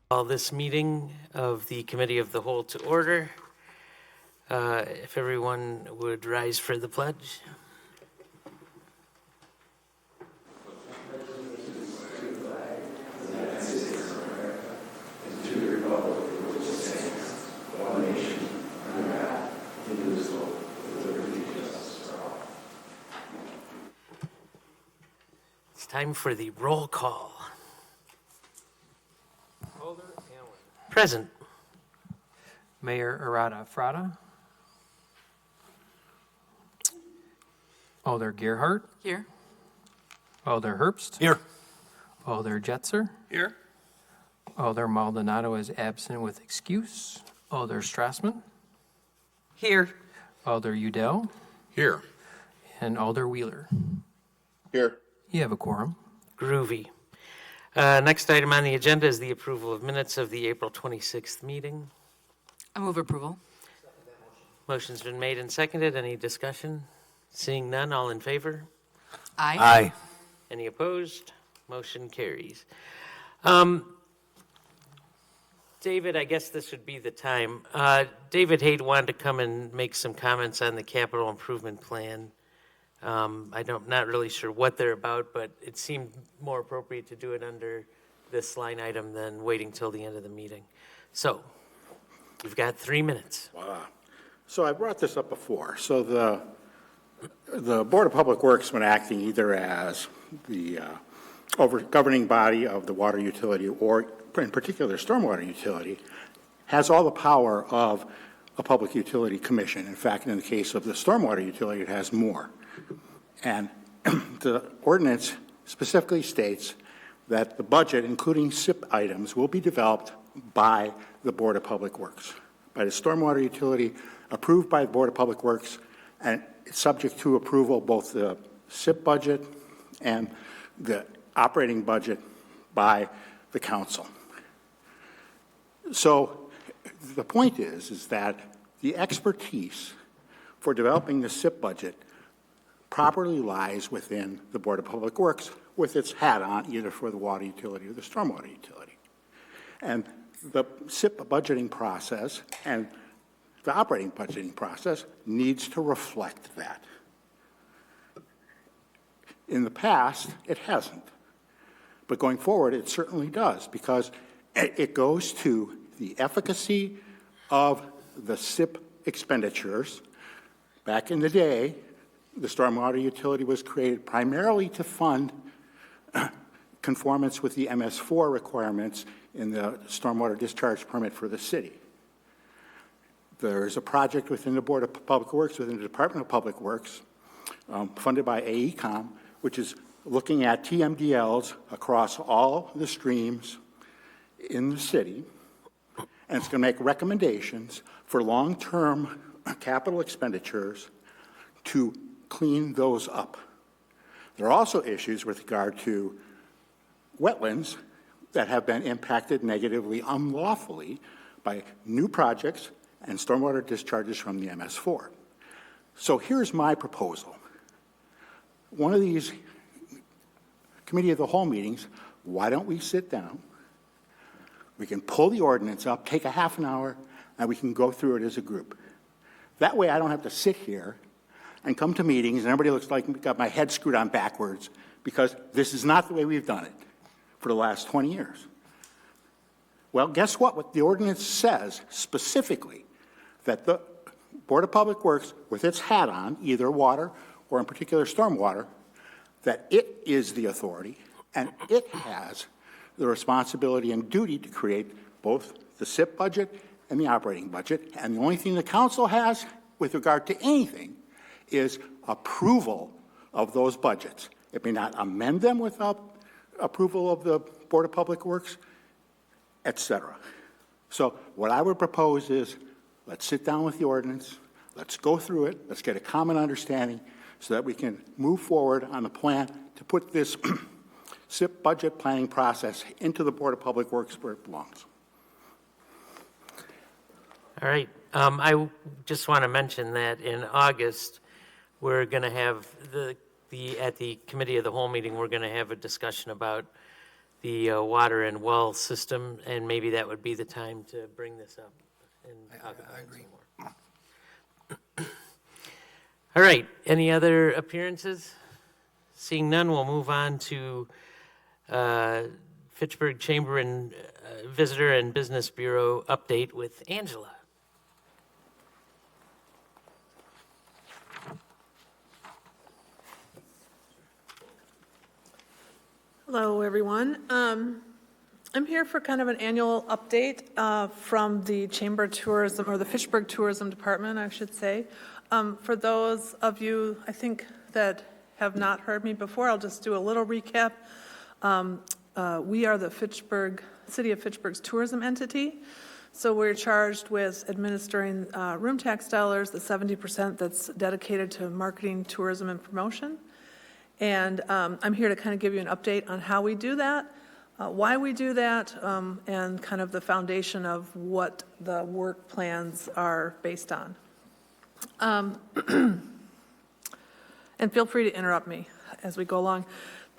Call this meeting of the Committee of the Whole to order. If everyone would rise for the pledge. It's time for the roll call. Present. Mayor Arata Frada. Alder Gerhardt. Here. Alder Herbst. Here. Alder Jetzer. Here. Alder Maldonado is absent with excuse. Alder Strassman. Here. Alder Udell. Here. And Alder Wheeler. Here. You have a quorum. Groovy. Next item on the agenda is the approval of minutes of the April 26th meeting. I move approval. Motion's been made and seconded. Any discussion? Seeing none, all in favor? Aye. Aye. Any opposed? Motion carries. David, I guess this would be the time. David Haight wanted to come and make some comments on the capital improvement plan. Not really sure what they're about, but it seemed more appropriate to do it under this line item than waiting till the end of the meeting. So, you've got 3 minutes. Wow. So I brought this up before. So the Board of Public Works, when acting either as the governing body of the water utility or in particular stormwater utility, has all the power of a public utility commission. In fact, in the case of the stormwater utility, it has more. And the ordinance specifically states that the budget, including SIP items, will be developed by the Board of Public Works, by the stormwater utility, approved by the Board of Public Works, and it's subject to approval, both the SIP budget and the operating budget by the council. So the point is that the expertise for developing the SIP budget properly lies within the Board of Public Works with its hat on, either for the water utility or the stormwater utility. And the SIP budgeting process and the operating budgeting process needs to reflect that. In the past, it hasn't. But going forward, it certainly does, because it goes to the efficacy of the SIP expenditures. Back in the day, the stormwater utility was created primarily to fund conformance with the MS4 requirements in the stormwater discharge permit for the city. There's a project within the Board of Public Works, within the Department of Public Works, funded by AECOM, which is looking at TMDLs across all the streams in the city, and it's going to make recommendations for long-term capital expenditures to clean those up. There are also issues with regard to wetlands that have been impacted negatively, unlawfully, by new projects and stormwater discharges from the MS4. So here's my proposal. One of these Committee of the Whole meetings, why don't we sit down? We can pull the ordinance up, take a half an hour, and we can go through it as a group. That way I don't have to sit here and come to meetings and everybody looks like I've got my head screwed on backwards, because this is not the way we've done it for the last 20 years. Well, guess what? What the ordinance says specifically, that the Board of Public Works, with its hat on, either water or in particular stormwater, that it is the authority and it has the responsibility and duty to create both the SIP budget and the operating budget. And the only thing the council has with regard to anything is approval of those budgets. It may not amend them without approval of the Board of Public Works, et cetera. So what I would propose is, let's sit down with the ordinance, let's go through it, let's get a common understanding so that we can move forward on the plan to put this SIP budget planning process into the Board of Public Works where it belongs. All right. I just want to mention that in August, we're going to have at the Committee of the Whole meeting, we're going to have a discussion about the water and well system, and maybe that would be the time to bring this up and talk about it some more. All right, any other appearances? Seeing none, we'll move on to Fitchburg Chamber and Visitor and Business Bureau update with Angela. Hello, everyone. I'm here for kind of an annual update from the Chamber Tourism, or the Fitchburg Tourism Department, I should say. For those of you, I think, that have not heard me before, I'll just do a little recap. We are the City of Fitchburg's tourism entity. So we're charged with administering room tax dollars, the 70% that's dedicated to marketing, tourism, and promotion. And I'm here to kind of give you an update on how we do that, why we do that, and kind of the foundation of what the work plans are based on. And feel free to interrupt me as we go along.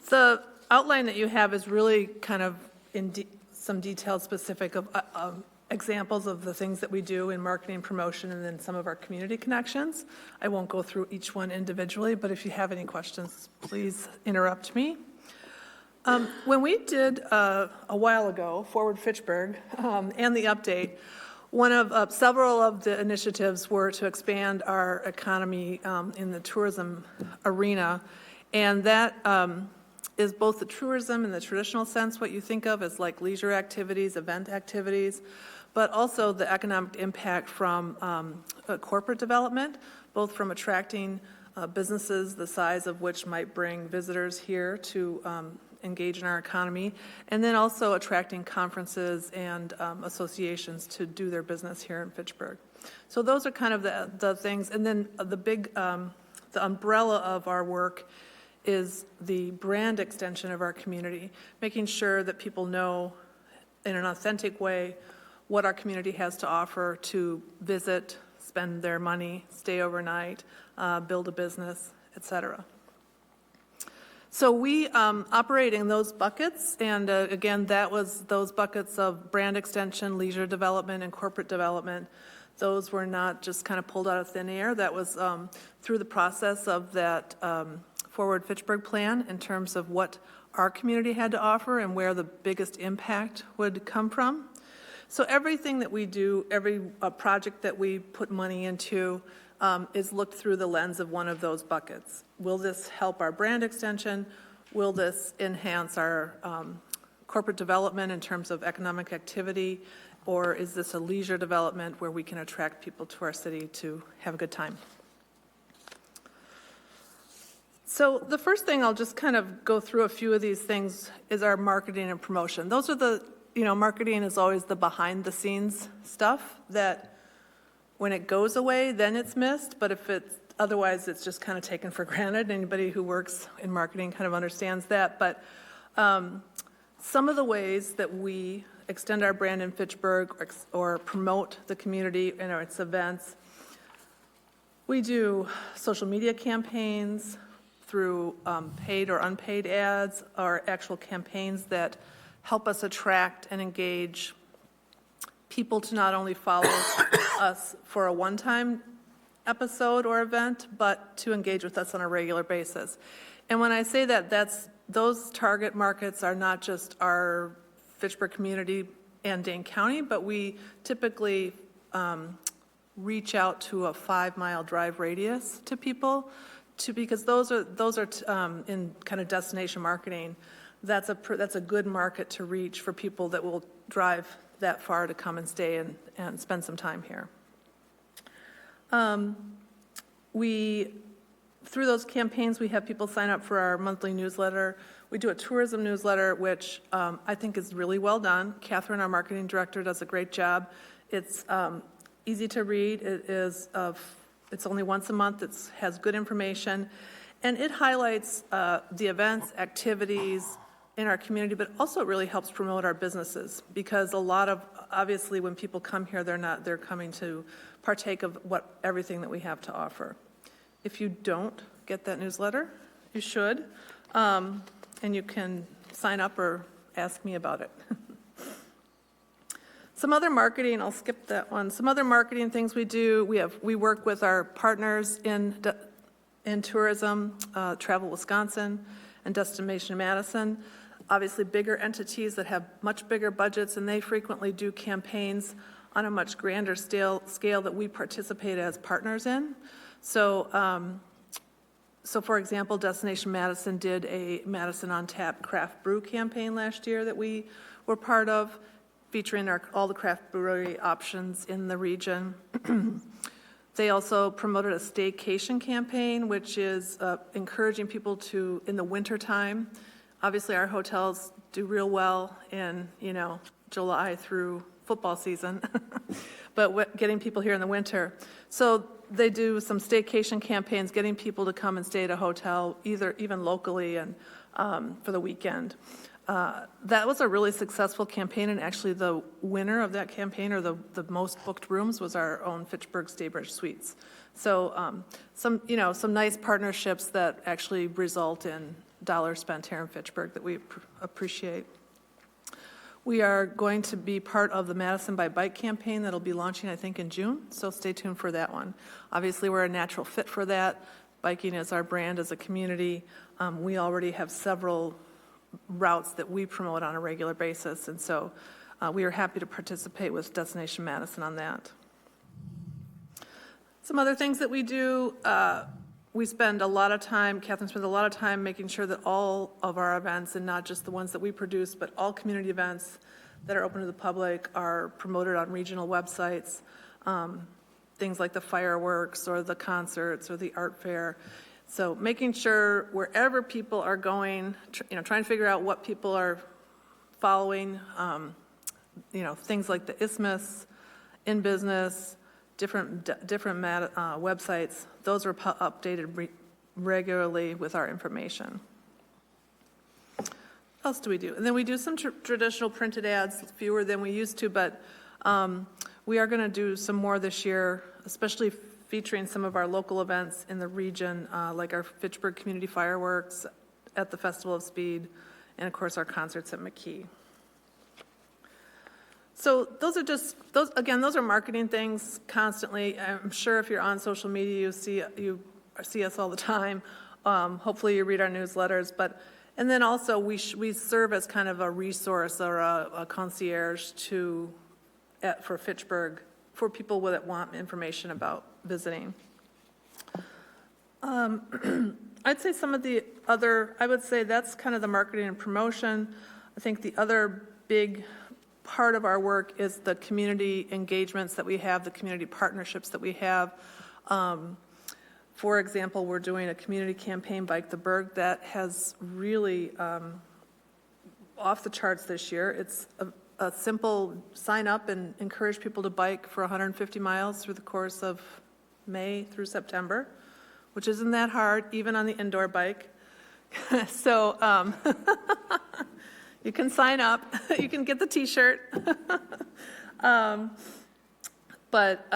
The outline that you have is really kind of in some detailed specific of examples of the things that we do in marketing and promotion, and then some of our community connections. I won't go through each one individually, but if you have any questions, please interrupt me. When we did a while ago, Forward Fitchburg, and the update, one of several of the initiatives were to expand our economy in the tourism arena, and that is both the tourism in the traditional sense, what you think of as like leisure activities, event activities, but also the economic impact from corporate development, both from attracting businesses the size of which might bring visitors here to engage in our economy, and then also attracting conferences and associations to do their business here in Fitchburg. So those are kind of the things. And then the umbrella of our work is the brand extension of our community, making sure that people know in an authentic way what our community has to offer to visit, spend their money, stay overnight, build a business, etc. So we operate in those buckets, and again, that was those buckets of brand extension, leisure development, and corporate development. Those were not just kind of pulled out of thin air. That was through the process of that Forward Fitchburg plan in terms of what our community had to offer and where the biggest impact would come from. So everything that we do, every project that we put money into is looked through the lens of one of those buckets. Will this help our brand extension? Will this enhance our corporate development in terms of economic activity? Or is this a leisure development where we can attract people to our city to have a good time? So the first thing, I'll just kind of go through a few of these things, is our marketing and promotion. Those are the, marketing is always the behind the scenes stuff that when it goes away, then it's missed, but if it's otherwise, it's just kind of taken for granted. Anybody who works in marketing kind of understands that. But some of the ways that we extend our brand in Fitchburg or promote the community in its events, we do social media campaigns through paid or unpaid ads, or actual campaigns that help us attract and engage people to not only follow us for a one-time episode or event, but to engage with us on a regular basis. And when I say that, those target markets are not just our Fitchburg community and Dane County, but we typically reach out to a 5-mile drive radius to people, because those are in kind of destination marketing. That's a good market to reach for people that will drive that far to come and stay and spend some time here. Through those campaigns, we have people sign up for our monthly newsletter. We do a tourism newsletter, which I think is really well done. Catherine, our marketing director, does a great job. It's easy to read. It's only once a month. It has good information, and it highlights the events, activities in our community, but also it really helps promote our businesses, because obviously when people come here, they're coming to partake of everything that we have to offer. If you don't get that newsletter, you should, and you can sign up or ask me about it. Some other marketing, I'll skip that one. Some other marketing things we do, we work with our partners in tourism, Travel Wisconsin and Destination Madison. Obviously, bigger entities that have much bigger budgets, and they frequently do campaigns on a much grander scale that we participate as partners in. So, for example, Destination Madison did a Madison on Tap craft brew campaign last year that we were part of, featuring all the craft brewery options in the region. They also promoted a staycation campaign, which is encouraging people to, in the wintertime, obviously our hotels do real well in, July through football season, but getting people here in the winter. So they do some staycation campaigns, getting people to come and stay at a hotel, even locally and for the weekend. That was a really successful campaign, and actually the winner of that campaign, or the most booked rooms, was our own Fitchburg Staybridge Suites. So some nice partnerships that actually result in dollars spent here in Fitchburg that we appreciate. We are going to be part of the Madison by Bike campaign that'll be launching, I think, in June, so stay tuned for that one. Obviously, we're a natural fit for that. Biking is our brand as a community. We already have several routes that we promote on a regular basis, and so we are happy to participate with Destination Madison on that. Some other things that we do, we spend a lot of time, Catherine spends a lot of time making sure that all of our events, and not just the ones that we produce, but all community events that are open to the public, are promoted on regional websites. Things like the fireworks or the concerts or the art fair. So making sure wherever people are going, trying to figure out what people are following, things like the Isthmus, In Business, different websites, those are updated regularly with our information. What else do we do? And then we do some traditional printed ads, fewer than we used to, but we are going to do some more this year, especially featuring some of our local events in the region, like our Fitchburg Community Fireworks at the Festival of Speed, and of course our concerts at McKee. So those are marketing things constantly. I'm sure if you're on social media, you see us all the time. Hopefully you read our newsletters, and then also we serve as kind of a resource or a concierge for Fitchburg, for people that want information about visiting. I'd say I would say that's kind of the marketing and promotion. I think the other big part of our work is the community engagements that we have, the community partnerships that we have. For example, we're doing a community campaign, Bike the Berg, that has really off the charts this year. It's a simple sign up and encourage people to bike for 150 miles through the course of May through September, which isn't that hard, even on the indoor bike. So you can sign up, you can get the t-shirt. But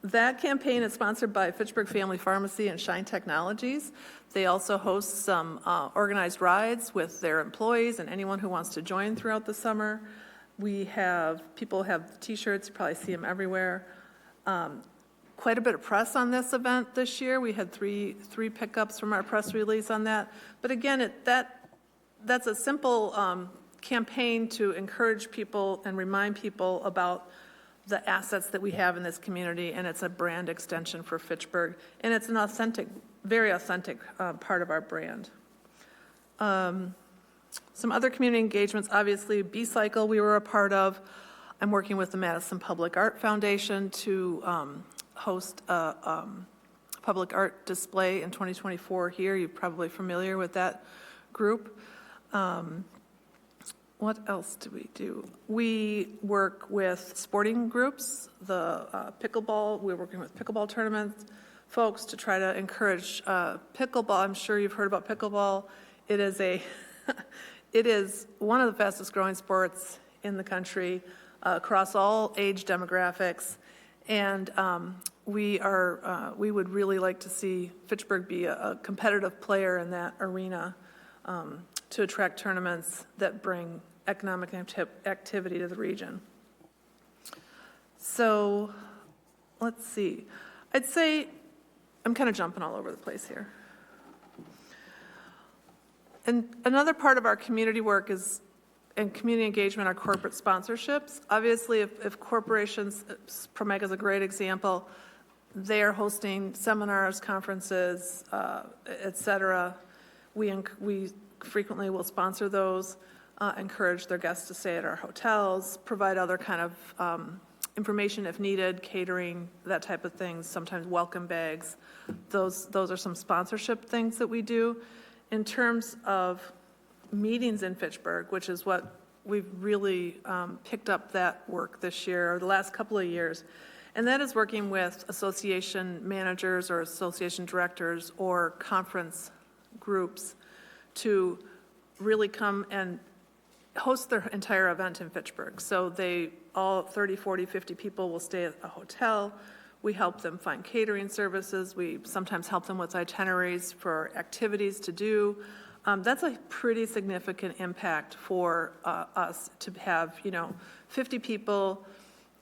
that campaign is sponsored by Fitchburg Family Pharmacy and Shine Technologies. They also host some organized rides with their employees and anyone who wants to join throughout the summer. People have t-shirts, you probably see them everywhere. Quite a bit of press on this event this year. We had three pickups from our press release on that. But again, that's a simple campaign to encourage people and remind people about the assets that we have in this community, and it's a brand extension for Fitchburg, and it's an very authentic part of our brand. Some other community engagements, obviously, B-Cycle we were a part of. I'm working with the Madison Public Art Foundation to host a public art display in 2024 here. You're probably familiar with that group. What else do we do? We work with sporting groups, the pickleball. We're working with pickleball tournaments folks to try to encourage pickleball. I'm sure you've heard about pickleball. It is one of the fastest growing sports in the country across all age demographics, and we would really like to see Fitchburg be a competitive player in that arena to attract tournaments that bring economic activity to the region. So, let's see. I'd say, I'm kind of jumping all over the place here. And another part of our community work is, and community engagement, are corporate sponsorships. Obviously, if corporations, Promega is a great example, they are hosting seminars, conferences, et cetera. We frequently will sponsor those, encourage their guests to stay at our hotels, provide other kind of information if needed, catering, that type of things, sometimes welcome bags. Those are some sponsorship things that we do. In terms of meetings in Fitchburg, which is what we've really picked up that work this year, or the last couple of years, and that is working with association managers or association directors or conference groups to really come and host their entire event in Fitchburg. So all 30, 40, 50 people will stay at a hotel. We help them find catering services. We sometimes help them with itineraries for activities to do. That's a pretty significant impact for us to have, 50 people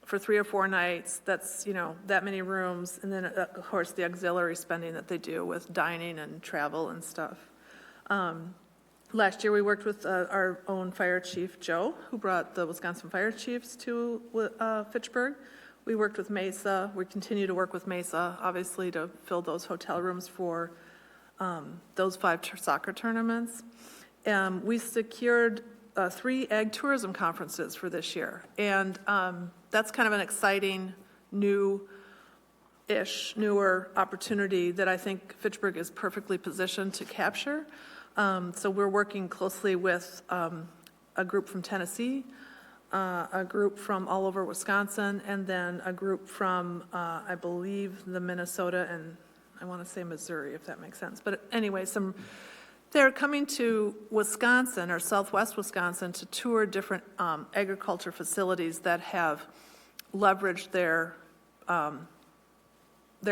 for 3 or 4 nights. That's, that many rooms. And then, of course, the auxiliary spending that they do with dining and travel and stuff. Last year, we worked with our own fire chief, Joe, who brought the Wisconsin Fire Chiefs to Fitchburg. We worked with Mesa. We continue to work with Mesa, obviously, to fill those hotel rooms for those 5 soccer tournaments. We secured 3 ag tourism conferences for this year. And that's kind of an exciting, newer opportunity that I think Fitchburg is perfectly positioned to capture. So we're working closely with a group from Tennessee, a group from all over Wisconsin, and then a group from, I believe, the Minnesota and I want to say Missouri, if that makes sense. But anyway, they're coming to Wisconsin or southwest Wisconsin to tour different agriculture facilities that have leveraged their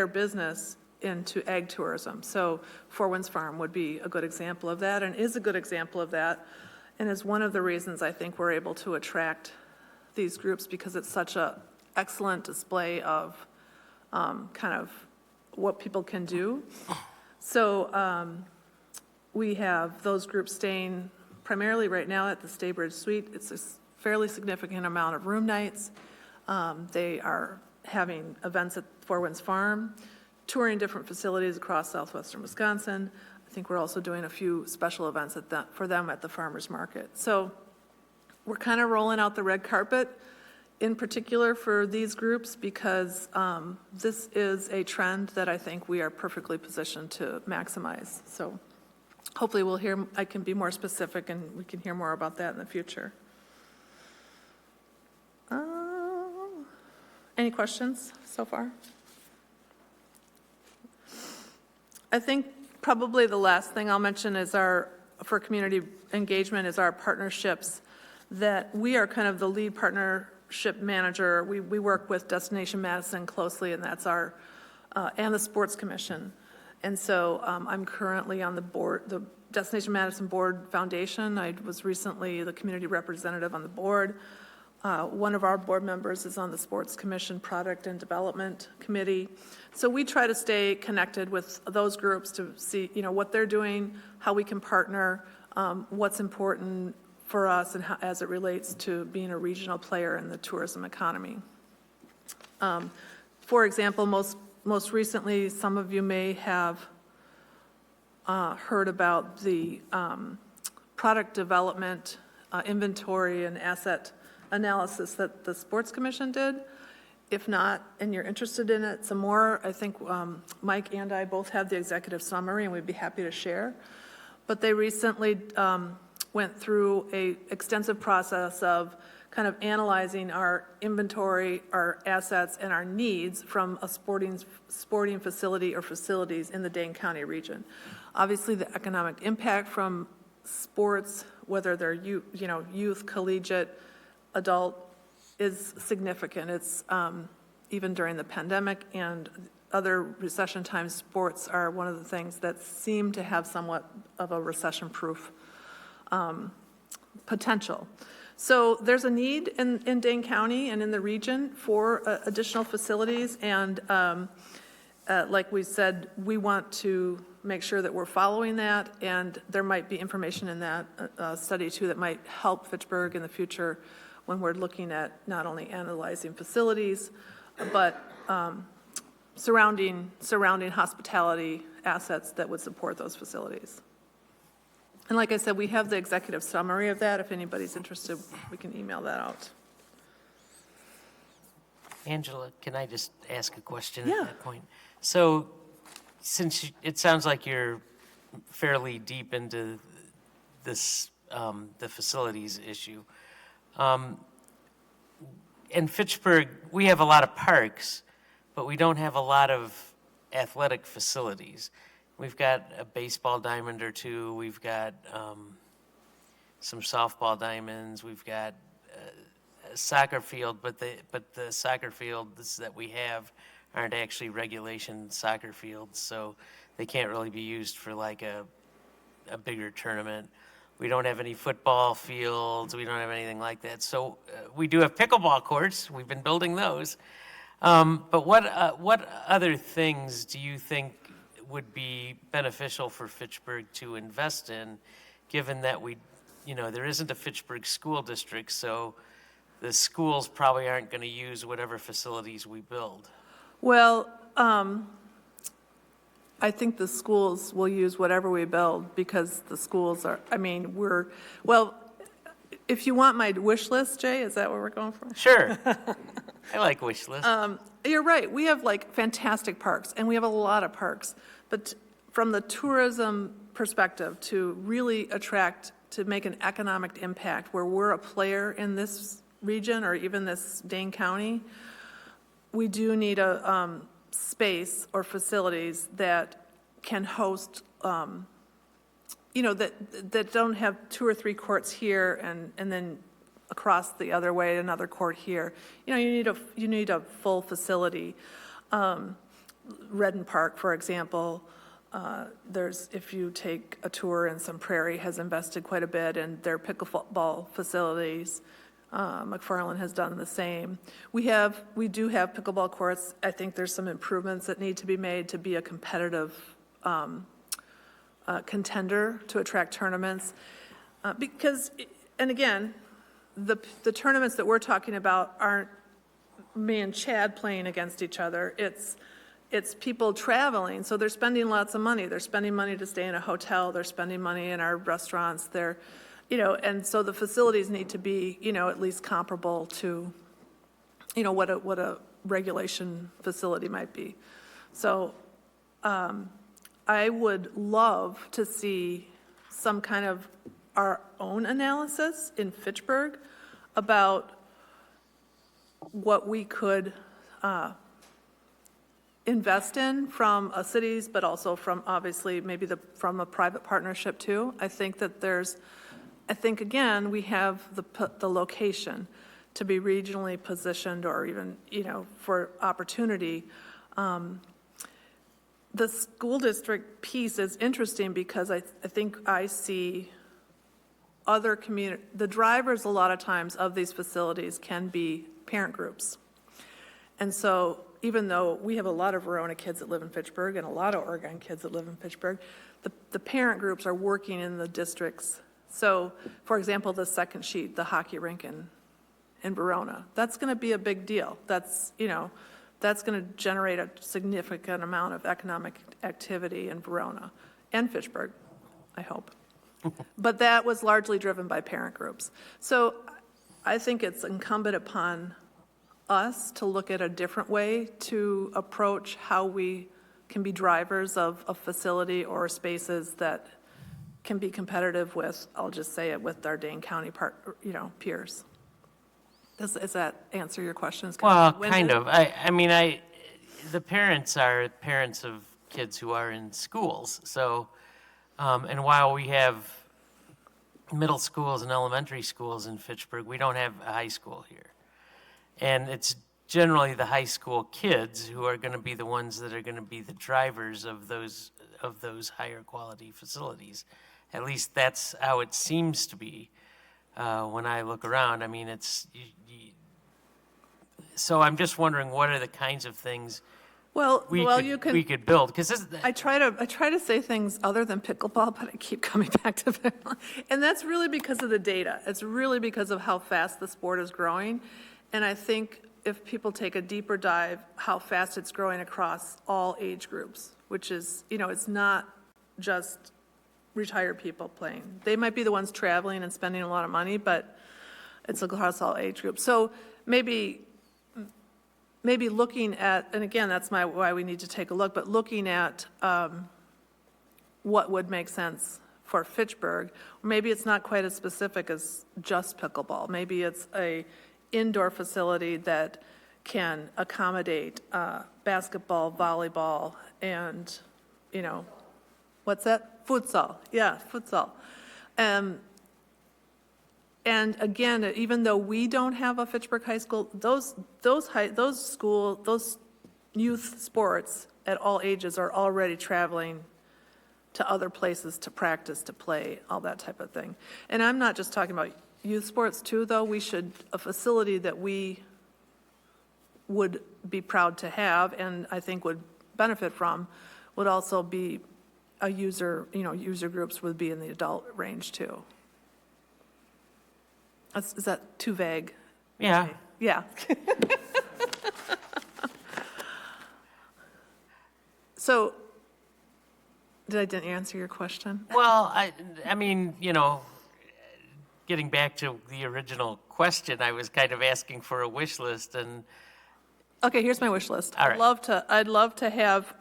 business into ag tourism. So Four Winds Farm would be a good example of that and is a good example of that, and is one of the reasons I think we're able to attract these groups, because it's such an excellent display of kind of what people can do. So we have those groups staying primarily right now at the Staybridge Suite. It's a fairly significant amount of room nights. They are having events at Four Winds Farm, touring different facilities across southwestern Wisconsin. I think we're also doing a few special events for them at the farmers market. So we're kind of rolling out the red carpet in particular for these groups, because this is a trend that I think we are perfectly positioned to maximize. So hopefully I can be more specific and we can hear more about that in the future. Any questions so far? I think probably the last thing I'll mention is for community engagement is our partnerships, that we are kind of the lead partnership manager. We work with Destination Madison closely, and that's and the Sports Commission. And so I'm currently on the board, the Destination Madison Board Foundation. I was recently the community representative on the board. One of our board members is on the Sports Commission Product and Development Committee. So we try to stay connected with those groups to see, what they're doing, how we can partner, what's important for us, and how, as it relates to being a regional player in the tourism economy. For example, most recently, some of you may have heard about the product development, inventory, and asset analysis that the Sports Commission did. If not, and you're interested in it some more, I think Mike and I both have the executive summary, and we'd be happy to share. But they recently went through an extensive process of kind of analyzing our inventory, our assets, and our needs from a sporting facility or facilities in the Dane County region. Obviously, the economic impact from sports, whether they're youth, collegiate, adult, is significant. It's even during the pandemic and other recession times, sports are one of the things that seem to have somewhat of a recession-proof potential. So there's a need in Dane County and in the region for additional facilities, and like we said, we want to make sure that we're following that, and there might be information in that study too that might help Fitchburg in the future when we're looking at not only analyzing facilities, but surrounding hospitality assets that would support those facilities. And like I said, we have the executive summary of that. If anybody's interested, we can email that out. Angela, can I just ask a question Yeah. at that point? So, since it sounds like you're fairly deep into this, the facilities issue, in Fitchburg, we have a lot of parks, but we don't have a lot of athletic facilities. We've got a baseball diamond or two. We've got some softball diamonds. We've got a soccer field, but the soccer fields that we have aren't actually regulation soccer fields, so they can't really be used for like a bigger tournament. We don't have any football fields. We don't have anything like that. So we do have pickleball courts. We've been building those. But what other things do you think would be beneficial for Fitchburg to invest in, given that there isn't a Fitchburg school district, so the schools probably aren't going to use whatever facilities we build? Well, I think the schools will use whatever we build because the schools are, if you want my wish list, Jay, is that what we're going for? Sure. I like wish lists. You're right. We have like fantastic parks, and we have a lot of parks. But from the tourism perspective, to really attract, to make an economic impact where we're a player in this region or even this Dane County, we do need a space or facilities that can host, that don't have 2 or 3 courts here and then across the other way another court here. You need a full facility. Redden Park, for example, if you take a tour, and Some Prairie has invested quite a bit in their pickleball facilities. McFarland has done the same. We do have pickleball courts. I think there's some improvements that need to be made to be a competitive contender to attract tournaments. Because, and again, the tournaments that we're talking about aren't me and Chad playing against each other. It's people traveling, so they're spending lots of money. They're spending money to stay in a hotel. They're spending money in our restaurants. And so the facilities need to be, at least comparable to, what a regulation facility might be. So I would love to see some kind of our own analysis in Fitchburg about what we could invest in from a city's, but also from obviously maybe from a private partnership too. I think again, we have the location to be regionally positioned or even, for opportunity. The school district piece is interesting because I think I see other the drivers a lot of times of these facilities can be parent groups. And so even though we have a lot of Verona kids that live in Fitchburg and a lot of Oregon kids that live in Fitchburg, the parent groups are working in the districts. So, for example, the second sheet, the hockey rink in Verona, that's going to be a big deal. That's going to generate a significant amount of economic activity in Verona and Fitchburg, I hope. But that was largely driven by parent groups. So I think it's incumbent upon us to look at a different way to approach how we can be drivers of a facility or spaces that can be competitive with, I'll just say it, with our Dane County peers. Does that answer your questions? Well, kind of. The parents are parents of kids who are in schools. So, and while we have middle schools and elementary schools in Fitchburg, we don't have a high school here. And it's generally the high school kids who are going to be the ones that are going to be the drivers of those higher quality facilities. At least that's how it seems to be. when I look around. I mean, so I'm just wondering, what are the kinds of things You can. we could build? Because I try to say things other than pickleball, but I keep coming back to pickleball. And that's really because of the data. It's really because of how fast the sport is growing. And I think if people take a deeper dive, how fast it's growing across all age groups, which is, it's not just retired people playing. They might be the ones traveling and spending a lot of money, but it's across all age groups. So maybe looking at, and again, that's why we need to take a look, but looking at what would make sense for Fitchburg. Maybe it's not quite as specific as just pickleball. Maybe it's a indoor facility that can accommodate basketball, volleyball, and, what's that? Futsal. Yeah, futsal. And again, even though we don't have a Fitchburg High School, those youth sports at all ages are already traveling to other places to practice, to play, all that type of thing. And I'm not just talking about youth sports too, though. A facility that we would be proud to have and I think would benefit from would also be a user groups would be in the adult range too. Is that too vague? yeah. Yeah. So, didn't answer your question? Well, I mean, getting back to the original question, I was kind of asking for a wish list, and Okay, here's my wish list. All right. I'd love to have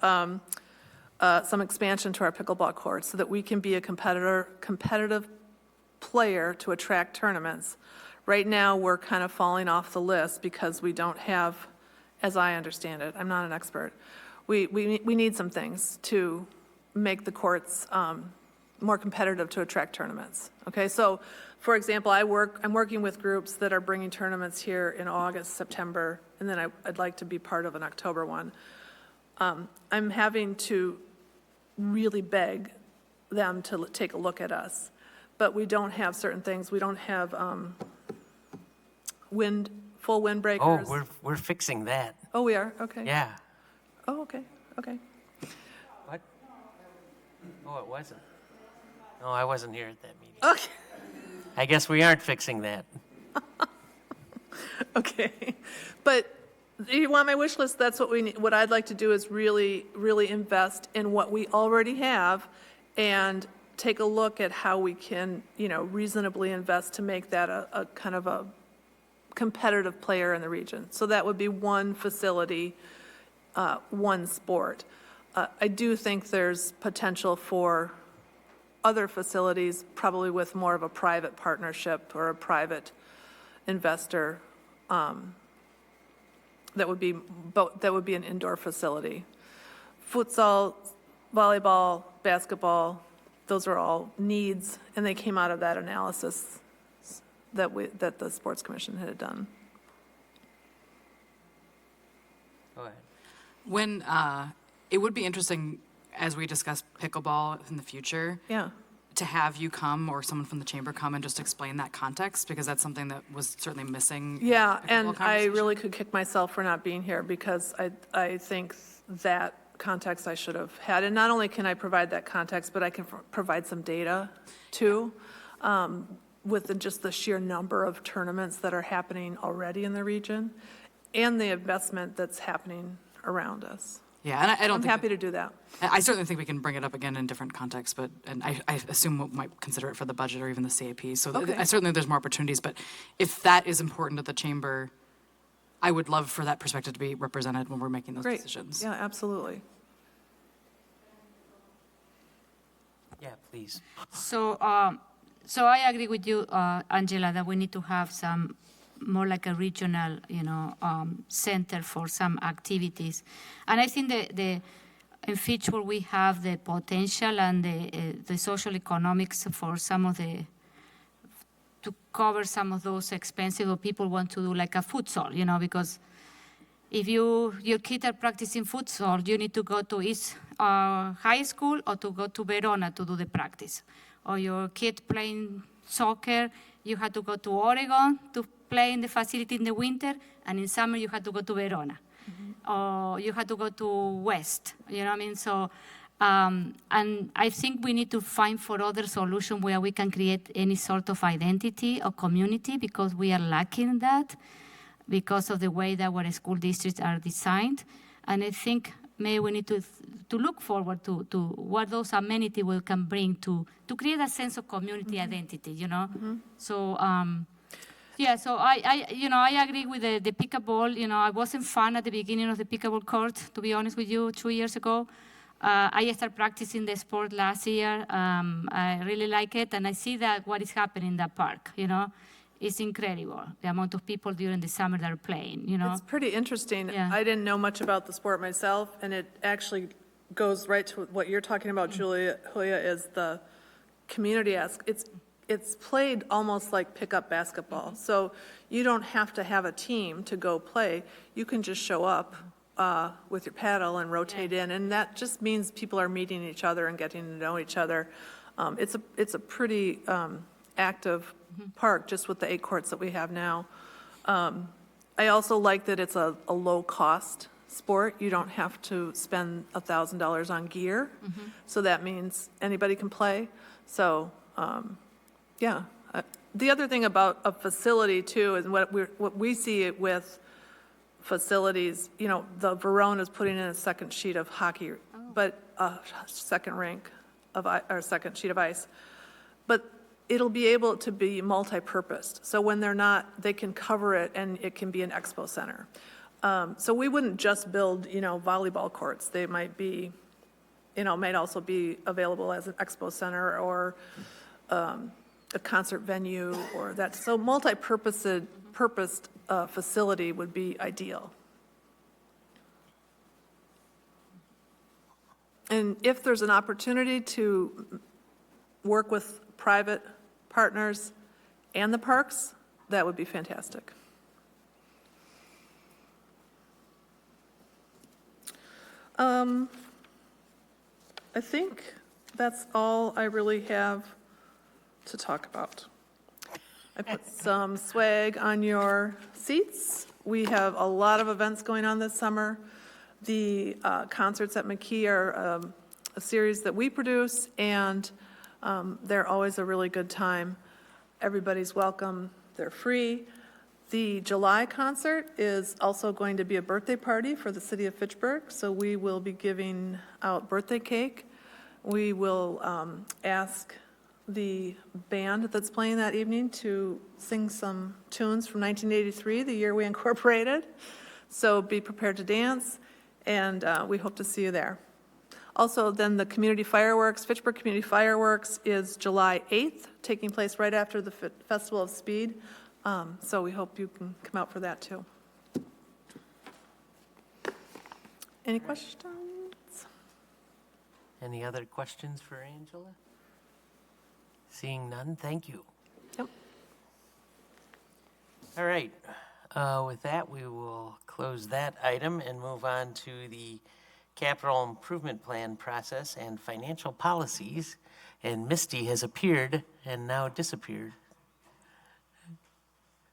some expansion to our pickleball courts so that we can be a competitive player to attract tournaments. Right now, we're kind of falling off the list because we don't have, as I understand it, I'm not an expert, we need some things to make the courts more competitive to attract tournaments. Okay, so for example, I'm working with groups that are bringing tournaments here in August, September, and then I'd like to be part of an October one. I'm having to really beg them to take a look at us, but we don't have certain things. We don't have full wind breakers. oh, we're fixing that. Oh, we are? Okay. Yeah. Oh, okay, okay. What? Oh, it wasn't. No, I wasn't here at that meeting. Okay. I guess we aren't fixing that. Okay, but you want my wish list? That's what we need. What I'd like to do is really, really invest in what we already have and take a look at how we can, reasonably invest to make that a kind of a competitive player in the region. So that would be one facility, one sport. I do think there's potential for other facilities, probably with more of a private partnership or a private investor. That would be an indoor facility. Futsal, volleyball, basketball, those are all needs, and they came out of that analysis that the Sports Commission had done. Go ahead. When, it would be interesting, as we discuss pickleball in the future, Yeah. to have you come or someone from the chamber come and just explain that context, because that's something that was certainly missing. in Yeah, the pickleball and I conversation. really could kick myself for not being here because I think that context I should have had. And not only can I provide that context, but I can provide some data too, with just the sheer number of tournaments that are happening already in the region and the investment that's happening around us. Yeah, and I don't I'm think. happy to do that. I certainly think we can bring it up again in different contexts, but, and I assume we might consider it for the budget or even the CAP. So Okay. I certainly there's more opportunities, but if that is important to the chamber, I would love for that perspective to be represented when we're making those Great. decisions. Yeah, absolutely. Yeah, please. So I agree with you, Angela, that we need to have some more like a regional, center for some activities. And I think in Fitchburg we have the potential and the social economics for to cover some of those expenses or people want to do like a futsal, because if your kids are practicing futsal, you need to go to East High School or to go to Verona to do the practice. Or your kid playing soccer, you had to go to Oregon to play in the facility in the winter, and in summer you had to go to Verona. Or you had to go to West, you know what I mean? So, and I think we need to find for other solutions where we can create any sort of identity or community, because we are lacking that because of the way that our school districts are designed. And I think maybe we need to look forward to what those amenities we can bring to create a sense of community identity, you know? So, yeah, so I agree with the pickleball. You know, I wasn't fan at the beginning of the pickleball court, to be honest with you, 2 years ago. I started practicing the sport last year. I really like it, and I see that what is happening in that park, you know, it's incredible, the amount of people during the summer that are playing, you know. It's pretty interesting. Yeah. I didn't know much about the sport myself, and it actually goes right to what you're talking about, Julia, is the community it's played almost like pickup basketball. So you don't have to have a team to go play. You can just show up with your paddle and rotate in, and that just means people are meeting each other and getting to know each other. It's a pretty active park, just with the 8 courts that we have now. I also like that it's a low-cost sport. You don't have to spend $1,000 on gear, so that means anybody can play. So, yeah. The other thing about a facility, too, is what we see it with facilities, you know, the Verona is putting in a second sheet of hockey, but a second rink or second sheet of ice. But it'll be able to be multi-purposed. So when they're not, they can cover it, and it can be an expo center. So we wouldn't just build, you know, volleyball courts. They might be, you know, might also be available as an expo center or a concert venue or that. So multi-purposed facility would be ideal. And if there's an opportunity to work with private partners and the parks, that would be fantastic. I think that's all I really have to talk about. I put some swag on your seats. We have a lot of events going on this summer. The concerts at McKee are a series that we produce, and they're always a really good time. Everybody's welcome. They're free. The July concert is also going to be a birthday party for the city of Fitchburg, so we will be giving out birthday cake. We will ask the band that's playing that evening to sing some tunes from 1983, the year we incorporated. So be prepared to dance, and we hope to see you there. Also, then the community fireworks, Fitchburg Community Fireworks is July 8th, taking place right after the Festival of Speed. So we hope you can come out for that too. Any questions? Any other questions for Angela? Seeing none, thank you. Yep. All right. With that, we will close that item and move on to the capital improvement plan process and financial policies. And Misty has appeared and now disappeared.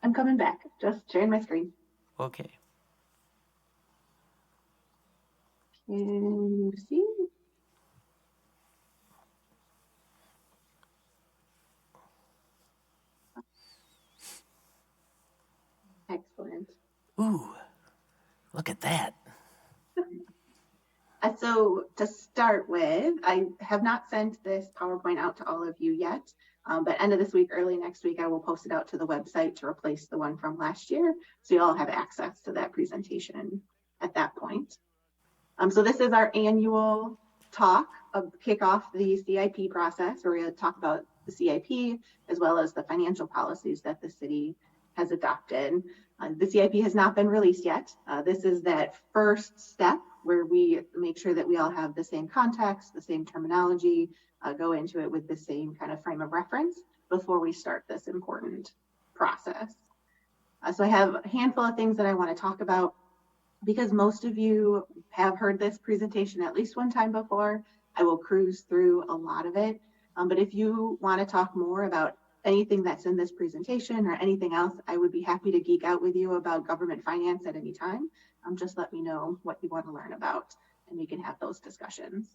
I'm coming back. Just sharing my screen. Okay. Can you see? Excellent. Ooh, look at that. So to start with, I have not sent this PowerPoint out to all of you yet, but end of this week, early next week, I will post it out to the website to replace the one from last year. So you all have access to that presentation at that point. So this is our annual talk of kick off the CIP process. We're going to talk about the CIP as well as the financial policies that the city has adopted. The CIP has not been released yet. This is that first step where we make sure that we all have the same context, the same terminology, go into it with the same kind of frame of reference before we start this important process. So I have a handful of things that I want to talk about because most of you have heard this presentation at least one time before. I will cruise through a lot of it. But if you want to talk more about anything that's in this presentation or anything else, I would be happy to geek out with you about government finance at any time. Just let me know what you want to learn about, and we can have those discussions.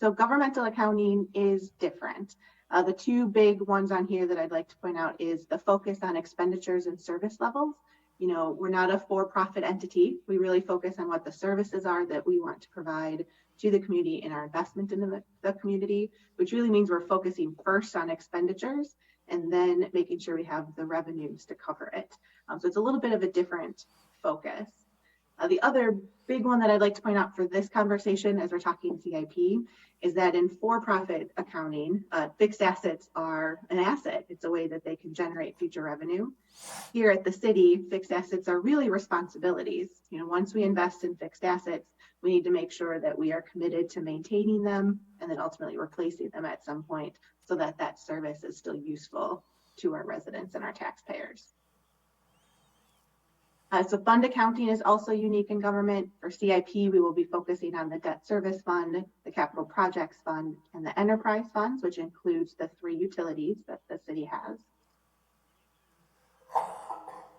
So governmental accounting is different. The two big ones on here that I'd like to point out is the focus on expenditures and service levels. You know, we're not a for-profit entity. We really focus on what the services are that we want to provide to the community in our investment in the community, which really means we're focusing first on expenditures and then making sure we have the revenues to cover it. So it's a little bit of a different focus. The other big one that I'd like to point out for this conversation as we're talking CIP is that in for-profit accounting, fixed assets are an asset. It's a way that they can generate future revenue. Here at the city, fixed assets are really responsibilities. You know, once we invest in fixed assets, we need to make sure that we are committed to maintaining them and then ultimately replacing them at some point so that that service is still useful to our residents and our taxpayers. So fund accounting is also unique in government. For CIP, we will be focusing on the debt service fund, the capital projects fund, and the enterprise funds, which includes the 3 utilities that the city has. So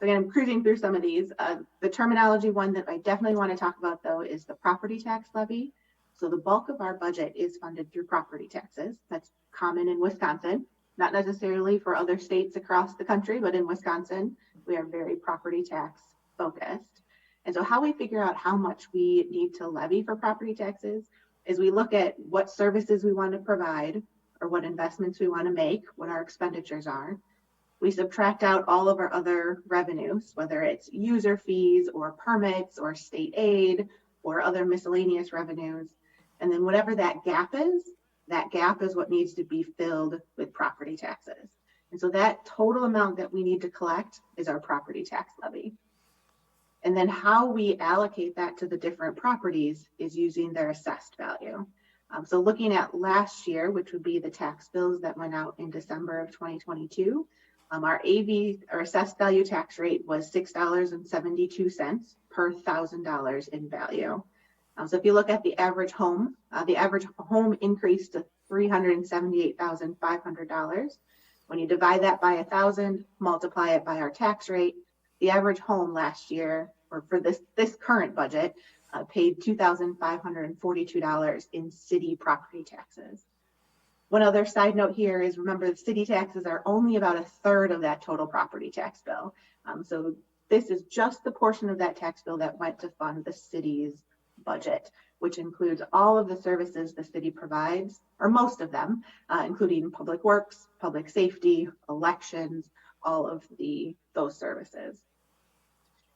again, I'm cruising through some of these. The terminology one that I definitely want to talk about, though, is the property tax levy. So the bulk of our budget is funded through property taxes. That's common in Wisconsin, not necessarily for other states across the country, but in Wisconsin, we are very property tax focused. And so how we figure out how much we need to levy for property taxes is we look at what services we want to provide or what investments we want to make, what our expenditures are. We subtract out all of our other revenues, whether it's user fees or permits or state aid or other miscellaneous revenues. And then whatever that gap is what needs to be filled with property taxes. And so that total amount that we need to collect is our property tax levy. And then how we allocate that to the different properties is using their assessed value. So looking at last year, which would be the tax bills that went out in December of 2022, our assessed value tax rate was $6.72 per $1,000 in value. So if you look at the average home increased to $378,500. When you divide that by 1,000, multiply it by our tax rate, the average home last year, or for this current budget, paid $2,542 in city property taxes. One other side note here is, remember, the city taxes are only about 1/3 of that total property tax bill. So this is just the portion of that tax bill that went to fund the city's budget, which includes all of the services the city provides, or most of them, including public works, public safety, elections, all of those services.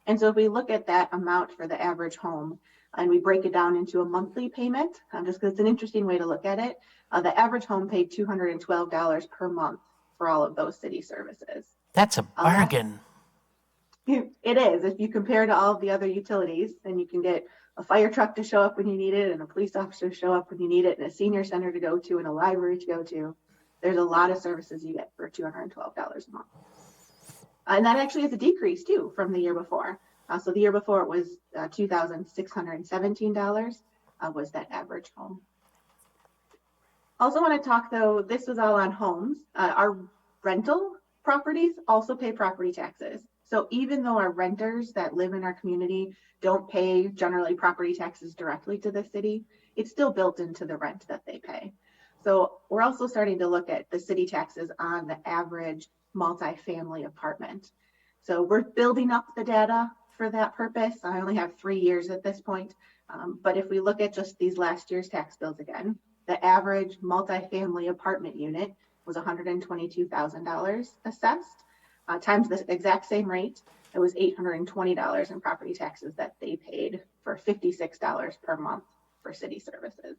And so if we look at that amount for the average home and we break it down into a monthly payment, just because it's an interesting way to look at it, the average home paid $212 per month for all of those city services. That's a bargain. It is. If you compare to all of the other utilities, then you can get a fire truck to show up when you need it, and a police officer to show up when you need it, and a senior center to go to, and a library to go to. There's a lot of services you get for $212 a month. And that actually is a decrease too from the year before. So the year before it was $2,617 was that average home. Also want to talk though, this was all on homes. Our rental properties also pay property taxes. So even though our renters that live in our community don't pay generally property taxes directly to the city, it's still built into the rent that they pay. So we're also starting to look at the city taxes on the average multifamily apartment. So we're building up the data for that purpose. I only have 3 years at this point. But if we look at just these last year's tax bills again, the average multifamily apartment unit was $122,000 assessed, times the exact same rate. It was $820 in property taxes that they paid for $56 per month for city services.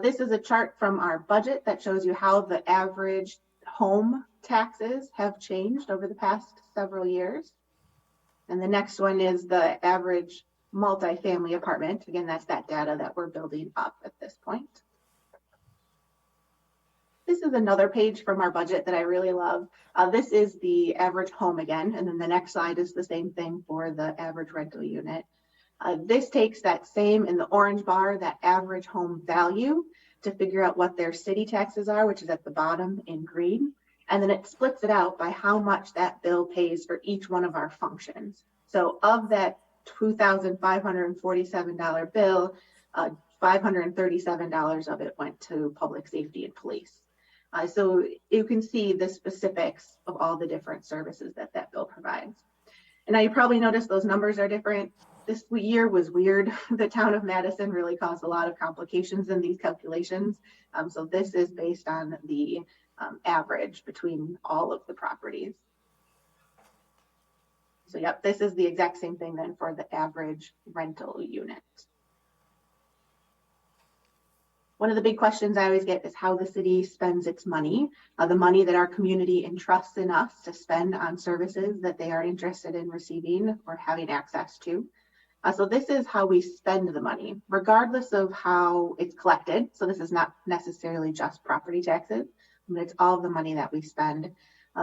This is a chart from our budget that shows you how the average home taxes have changed over the past several years. And the next one is the average multifamily apartment. Again, that's that data that we're building up at this point. This is another page from our budget that I really love. This is the average home again, and then the next slide is the same thing for the average rental unit. This takes that same, in the orange bar, that average home value, to figure out what their city taxes are, which is at the bottom in green. And then it splits it out by how much that bill pays for each one of our functions. So of that $2,547 bill, $537 of it went to public safety and police. So you can see the specifics of all the different services that that bill provides. And now you probably noticed those numbers are different. This year was weird. The town of Madison really caused a lot of complications in these calculations. So this is based on the average between all of the properties. So yep, this is the exact same thing then for the average rental unit. One of the big questions I always get is how the city spends its money, the money that our community entrusts in us to spend on services that they are interested in receiving or having access to. So this is how we spend the money, regardless of how it's collected. So this is not necessarily just property taxes, but it's all the money that we spend.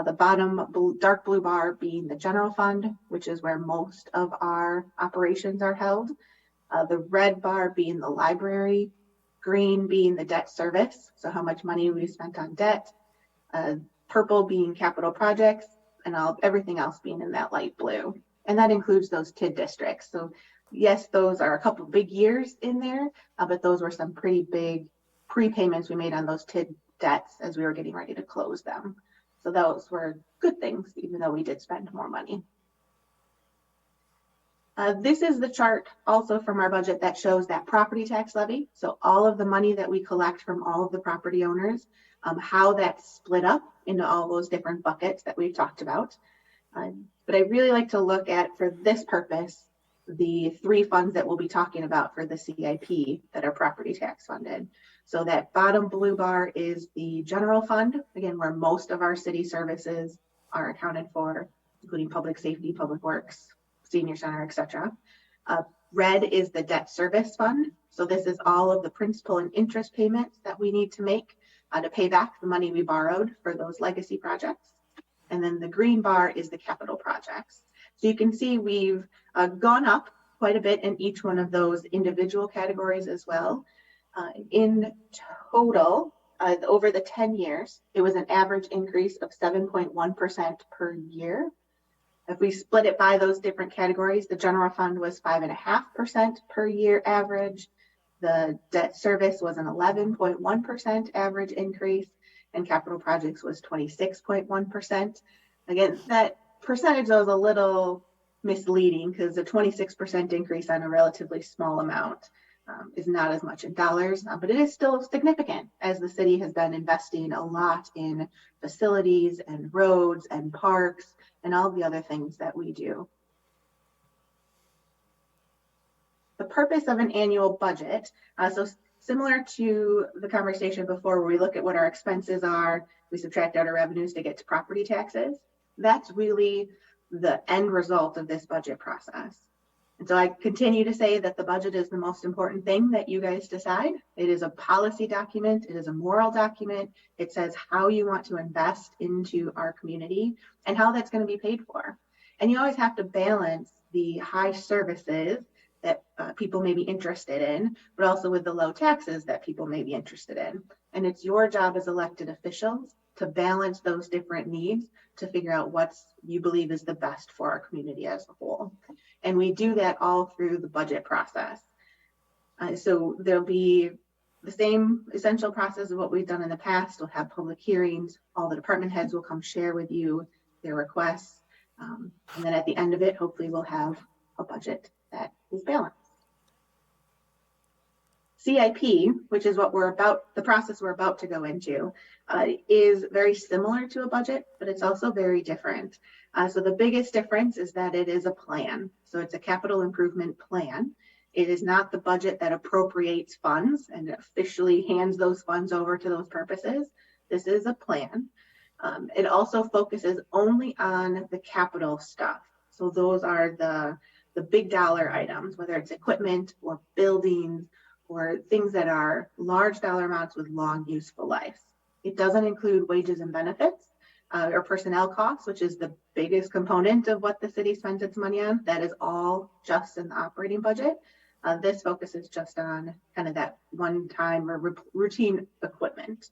The bottom dark blue bar being the general fund, which is where most of our operations are held. The red bar being the library, green being the debt service, so how much money we spent on debt, purple being capital projects, and everything else being in that light blue. And that includes those TID districts. So yes, those are a couple big years in there, but those were some pretty big prepayments we made on those TID debts as we were getting ready to close them. So those were good things, even though we did spend more money. This is the chart also from our budget that shows that property tax levy. So all of the money that we collect from all of the property owners, how that's split up into all those different buckets that we've talked about. But I really like to look at, for this purpose, the three funds that we'll be talking about for the CIP that are property tax funded. So that bottom blue bar is the general fund, again, where most of our city services are accounted for, including public safety, public works, senior center, etc. Red is the debt service fund. So this is all of the principal and interest payments that we need to make to pay back the money we borrowed for those legacy projects. And then the green bar is the capital projects. So you can see we've gone up quite a bit in each one of those individual categories as well. In total, over the 10 years, it was an average increase of 7.1% per year. If we split it by those different categories, the general fund was 5.5% per year average. The debt service was an 11.1% average increase, and capital projects was 26.1%. Again, that percentage was a little misleading because a 26% increase on a relatively small amount is not as much in dollars, but it is still significant as the city has been investing a lot in facilities and roads and parks and all the other things that we do. The purpose of an annual budget, so similar to the conversation before where we look at what our expenses are, we subtract out our revenues to get to property taxes, that's really the end result of this budget process. And so I continue to say that the budget is the most important thing that you guys decide. It is a policy document. It is a moral document. It says how you want to invest into our community and how that's going to be paid for. And you always have to balance the high services that people may be interested in, but also with the low taxes that people may be interested in. And it's your job as elected officials to balance those different needs to figure out what you believe is the best for our community as a whole. And we do that all through the budget process. So there'll be the same essential process of what we've done in the past. We'll have public hearings. All the department heads will come share with you their requests. And then at the end of it, hopefully we'll have a budget that is balanced. CIP, which is what the process we're about to go into, is very similar to a budget, but it's also very different. So the biggest difference is that it is a plan. So it's a capital improvement plan. It is not the budget that appropriates funds and officially hands those funds over to those purposes. This is a plan. It also focuses only on the capital stuff. So those are the big dollar items, whether it's equipment or buildings or things that are large dollar amounts with long useful lives. It doesn't include wages and benefits or personnel costs, which is the biggest component of what the city spends its money on. That is all just in the operating budget. This focuses just on kind of that one-time or routine equipment.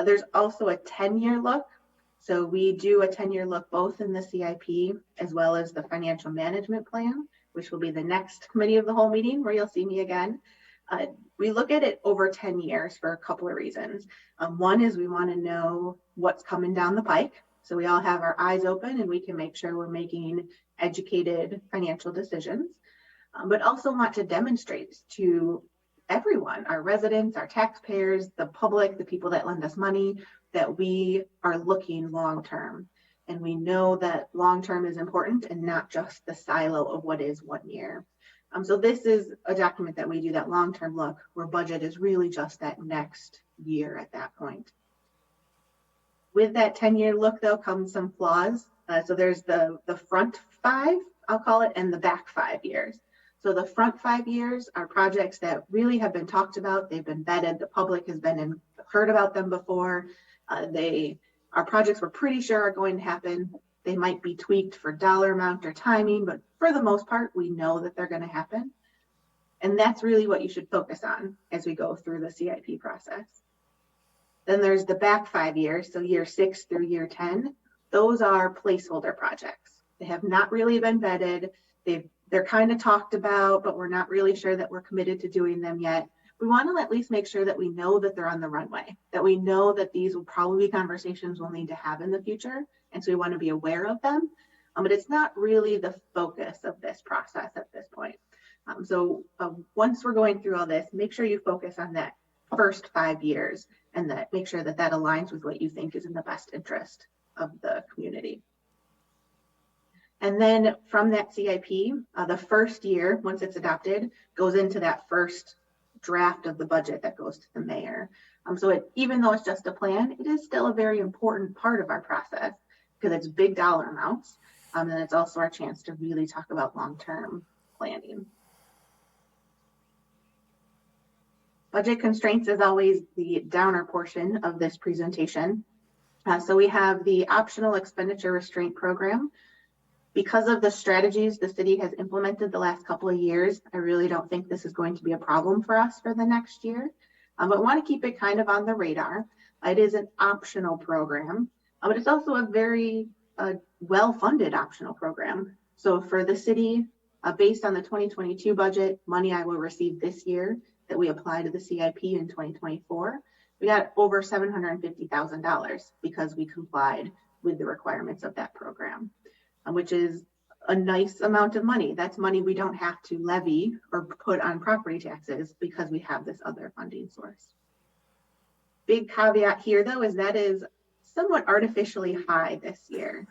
There's also a 10-year look. So we do a 10-year look both in the CIP as well as the financial management plan, which will be the next committee of the whole meeting where you'll see me again. We look at it over 10 years for a couple of reasons. One is we want to know what's coming down the pike. So we all have our eyes open and we can make sure we're making educated financial decisions, but also want to demonstrate to everyone, our residents, our taxpayers, the public, the people that lend us money, that we are looking long-term. And we know that long-term is important and not just the silo of what is 1 year. So this is a document that we do, that long-term look, where budget is really just that next year at that point. With that 10-year look, though, comes some flaws. So there's the front 5, I'll call it, and the back 5 years. So the front 5 years are projects that really have been talked about. They've been vetted. The public has been heard about them before. Our projects we're pretty sure are going to happen. They might be tweaked for dollar amount or timing, but for the most part, we know that they're going to happen. And that's really what you should focus on as we go through the CIP process. Then there's the back 5 years, so year 6 through year 10. Those are placeholder projects. They have not really been vetted. They're kind of talked about, but we're not really sure that we're committed to doing them yet. We want to at least make sure that we know that they're on the runway, that we know that these will probably be conversations we'll need to have in the future. And so we want to be aware of them, but it's not really the focus of this process at this point. So once we're going through all this, make sure you focus on that first 5 years and that make sure that that aligns with what you think is in the best interest of the community. And then from that CIP, the first year, once it's adopted, goes into that first draft of the budget that goes to the mayor. So even though it's just a plan, it is still a very important part of our process because it's big dollar amounts. And it's also our chance to really talk about long-term planning. Budget constraints is always the downer portion of this presentation. So we have the optional expenditure restraint program. Because of the strategies the city has implemented the last couple of years, I really don't think this is going to be a problem for us for the next year, but want to keep it kind of on the radar. It is an optional program, but it's also a very well-funded optional program. So for the city, based on the 2022 budget, money I will receive this year that we apply to the CIP in 2024, we got over $750,000 because we complied with the requirements of that program, which is a nice amount of money. That's money we don't have to levy or put on property taxes because we have this other funding source. Big caveat here, though, is that is somewhat artificially high this year,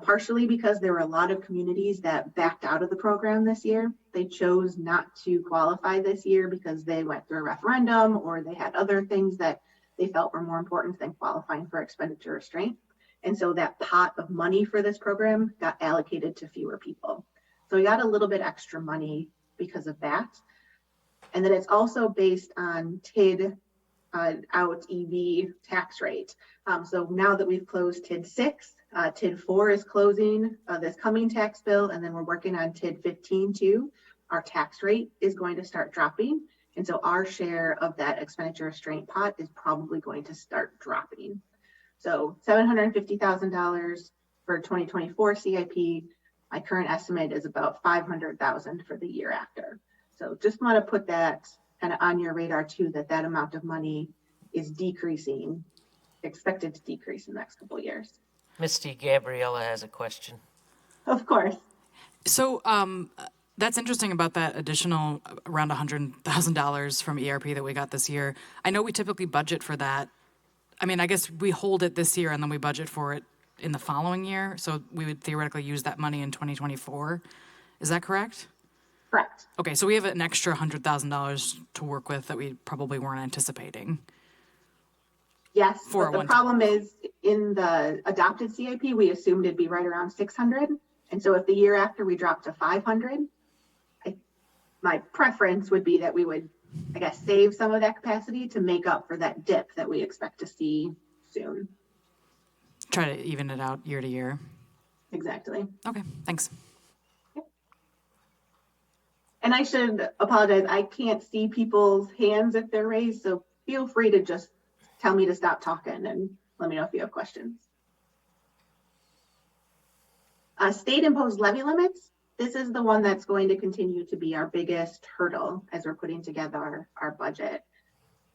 partially because there were a lot of communities that backed out of the program this year. They chose not to qualify this year because they went through a referendum or they had other things that they felt were more important than qualifying for expenditure restraint. And so that pot of money for this program got allocated to fewer people. So we got a little bit extra money because of that. And then it's also based on TID out EV tax rate. So now that we've closed TID 6, TID 4 is closing this coming tax bill, and then we're working on TID 15 too. Our tax rate is going to start dropping. And so our share of that expenditure restraint pot is probably going to start dropping. So $750,000 for 2024 CIP. My current estimate is about $500,000 for the year after. So just want to put that kind of on your radar too, that that amount of money is decreasing, expected to decrease in the next couple of years. Misty, Gabriella has a question. Of course. So that's interesting about that additional around $100,000 from ERP that we got this year. I know we typically budget for that. I mean, I guess we hold it this year and then we budget for it in the following year. So we would theoretically use that money in 2024. Is that correct? Correct. Okay, so we have an extra $100,000 to work with that we probably weren't anticipating. Yes, but the problem is in the adopted CIP, we assumed it'd be right around 600. And so if the year after we drop to 500, my preference would be that we would, I guess, save some of that capacity to make up for that dip that we expect to see soon. Try to even it out year to year. Exactly. Okay, thanks. And I should apologize, I can't see people's hands if they're raised, so feel free to just tell me to stop talking and let me know if you have questions. State imposed levy limits. This is the one that's going to continue to be our biggest hurdle as we're putting together our budget.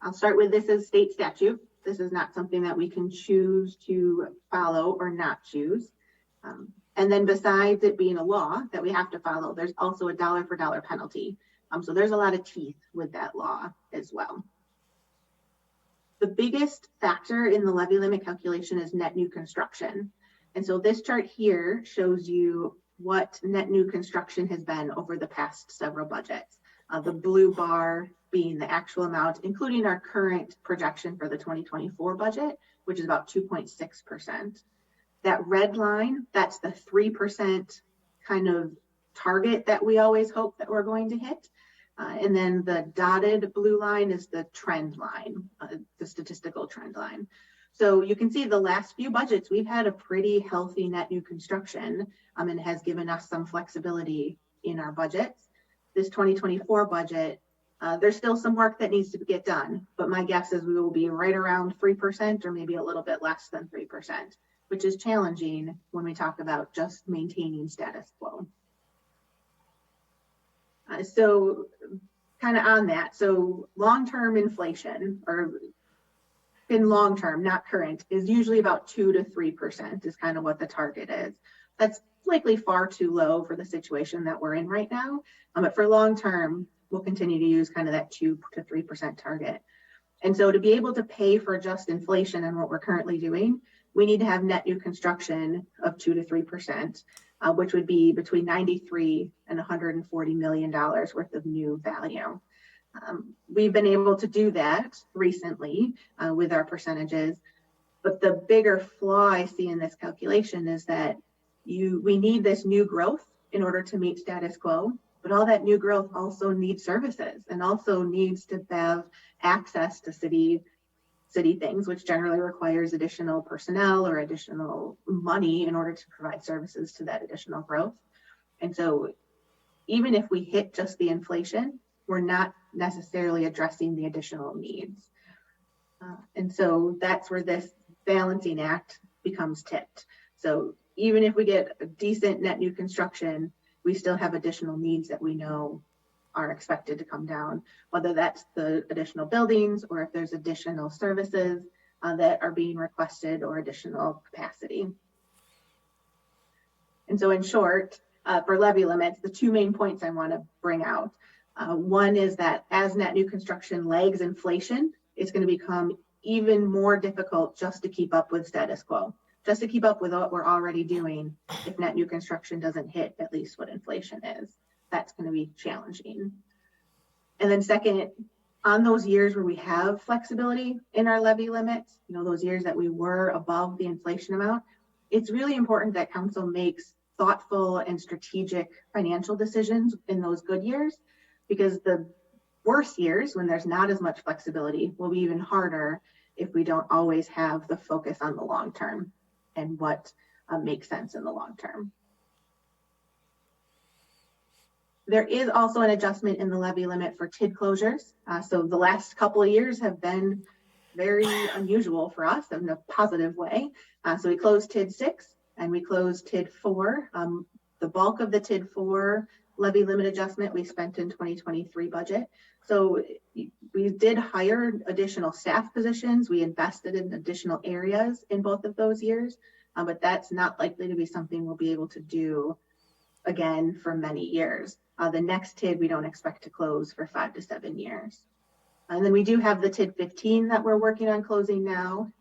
I'll start with this is state statute. This is not something that we can choose to follow or not choose. And then besides it being a law that we have to follow, there's also a dollar for dollar penalty. So there's a lot of teeth with that law as well. The biggest factor in the levy limit calculation is net new construction. And so this chart here shows you what net new construction has been over the past several budgets. The blue bar being the actual amount, including our current projection for the 2024 budget, which is about 2.6%. That red line, that's the 3% kind of target that we always hope that we're going to hit. And then the dotted blue line is the trend line, the statistical trend line. So you can see the last few budgets, we've had a pretty healthy net new construction and has given us some flexibility in our budgets. This 2024 budget, there's still some work that needs to get done, but my guess is we will be right around 3% or maybe a little bit less than 3%, which is challenging when we talk about just maintaining status quo. So kind of on that, so long-term inflation, or in long-term, not current, is usually about 2 to 3% is kind of what the target is. That's likely far too low for the situation that we're in right now. But for long-term, we'll continue to use kind of that 2 to 3% target. And so to be able to pay for just inflation and what we're currently doing, we need to have net new construction of 2 to 3%, which would be between $93 and $140 million worth of new value. We've been able to do that recently with our percentages, but the bigger flaw I see in this calculation is that we need this new growth in order to meet status quo, but all that new growth also needs services and also needs to have access to city things, which generally requires additional personnel or additional money in order to provide services to that additional growth. And so even if we hit just the inflation, we're not necessarily addressing the additional needs. And so that's where this balancing act becomes tipped. So even if we get a decent net new construction, we still have additional needs that we know are expected to come down, whether that's the additional buildings or if there's additional services that are being requested or additional capacity. And so in short, for levy limits, the two main points I want to bring out. One is that as net new construction lags inflation, it's going to become even more difficult just to keep up with status quo, just to keep up with what we're already doing. If net new construction doesn't hit at least what inflation is, that's going to be challenging. And then second, on those years where we have flexibility in our levy limits, those years that we were above the inflation amount, it's really important that council makes thoughtful and strategic financial decisions in those good years, because the worse years, when there's not as much flexibility, will be even harder if we don't always have the focus on the long term and what makes sense in the long term. There is also an adjustment in the levy limit for TID closures. So the last couple of years have been very unusual for us in a positive way. So we closed TID 6 and we closed TID 4. The bulk of the TID 4 levy limit adjustment we spent in 2023 budget. So we did hire additional staff positions. We invested in additional areas in both of those years, but that's not likely to be something we'll be able to do again for many years. The next TID we don't expect to close for 5 to 7 years. And then we do have the TID 15 that we're working on closing now.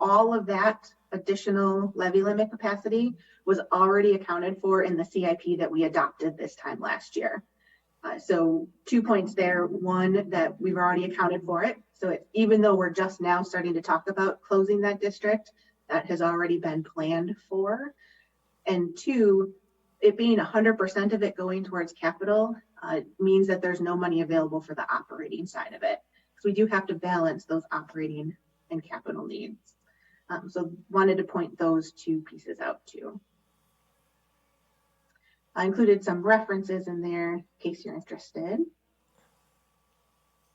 All of that additional levy limit capacity was already accounted for in the CIP that we adopted this time last year. So 2 points there. One, that we've already accounted for it. So even though we're just now starting to talk about closing that district, that has already been planned for. And two, it being 100% of it going towards capital means that there's no money available for the operating side of it. So we do have to balance those operating and capital needs. So wanted to point those two pieces out too. I included some references in there in case you're interested.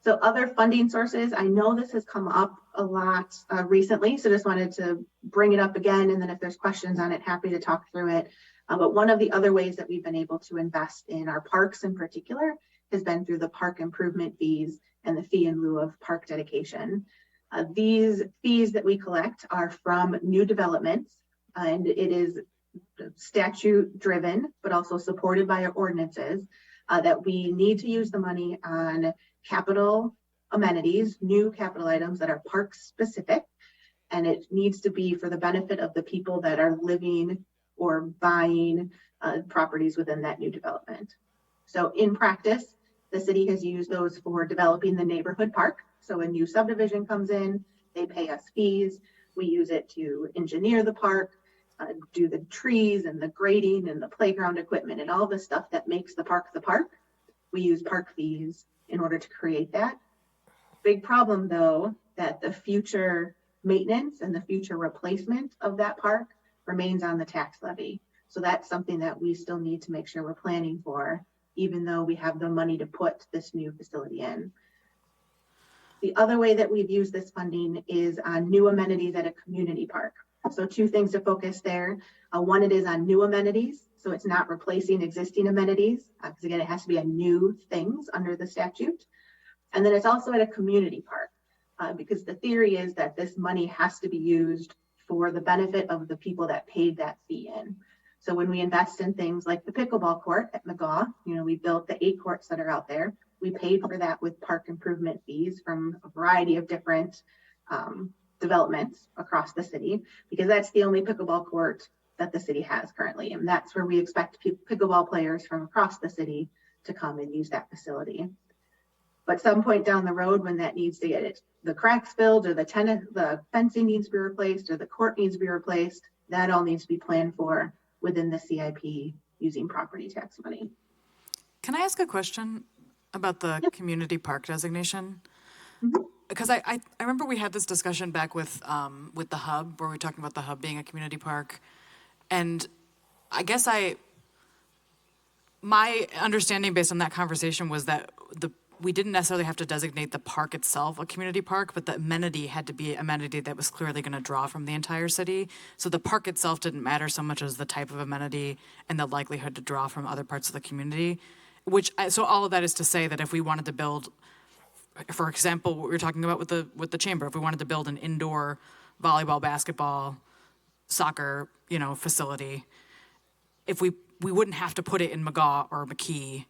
So other funding sources, I know this has come up a lot recently, so just wanted to bring it up again, and then if there's questions on it, happy to talk through it. But one of the other ways that we've been able to invest in our parks in particular has been through the park improvement fees and the fee in lieu of park dedication. These fees that we collect are from new developments, and it is statute driven, but also supported by our ordinances, that we need to use the money on capital amenities, new capital items that are park specific, and it needs to be for the benefit of the people that are living or buying properties within that new development. So in practice, the city has used those for developing the neighborhood park. So a new subdivision comes in, they pay us fees. We use it to engineer the park, do the trees and the grading and the playground equipment and all the stuff that makes the park the park. We use park fees in order to create that. Big problem though, that the future maintenance and the future replacement of that park remains on the tax levy. So that's something that we still need to make sure we're planning for, even though we have the money to put this new facility in. The other way that we've used this funding is on new amenities at a community park. So two things to focus there. One, it is on new amenities. So it's not replacing existing amenities, because again, it has to be a new things under the statute. And then it's also at a community park, because the theory is that this money has to be used for the benefit of the people that paid that fee in. So when we invest in things like the pickleball court at McGaw, we built the 8 courts that are out there. We paid for that with park improvement fees from a variety of different developments across the city, because that's the only pickleball court that the city has currently. And that's where we expect pickleball players from across the city to come and use that facility. But some point down the road, when that needs to get it, the cracks filled, or the fencing needs to be replaced, or the court needs to be replaced, that all needs to be planned for within the CIP using property tax money. Can I ask a question about the community park designation? Because I remember we had this discussion back with the hub, where we were talking about the hub being a community park. And I guess my understanding based on that conversation was that we didn't necessarily have to designate the park itself a community park, but the amenity had to be an amenity that was clearly going to draw from the entire city. So the park itself didn't matter so much as the type of amenity and the likelihood to draw from other parts of the community. So all of that is to say that if we wanted to build, for example, what we were talking about with the chamber, if we wanted to build an indoor volleyball, basketball, soccer, facility, if we wouldn't have to put it in McGaw or McKee.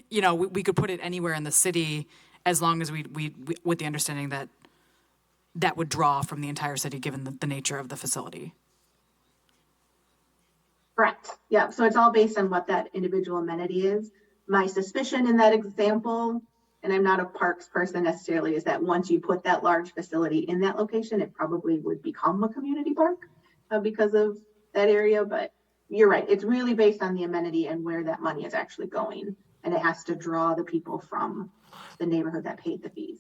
We could put it anywhere in the city as long as we with the understanding that would draw from the entire city given the nature of the facility. Correct. Yeah. So it's all based on what that individual amenity is. My suspicion in that example, and I'm not a parks person necessarily, is that once you put that large facility in that location, it probably would become a community park because of that area. But you're right. It's really based on the amenity and where that money is actually going. And it has to draw the people from the neighborhood that paid the fees.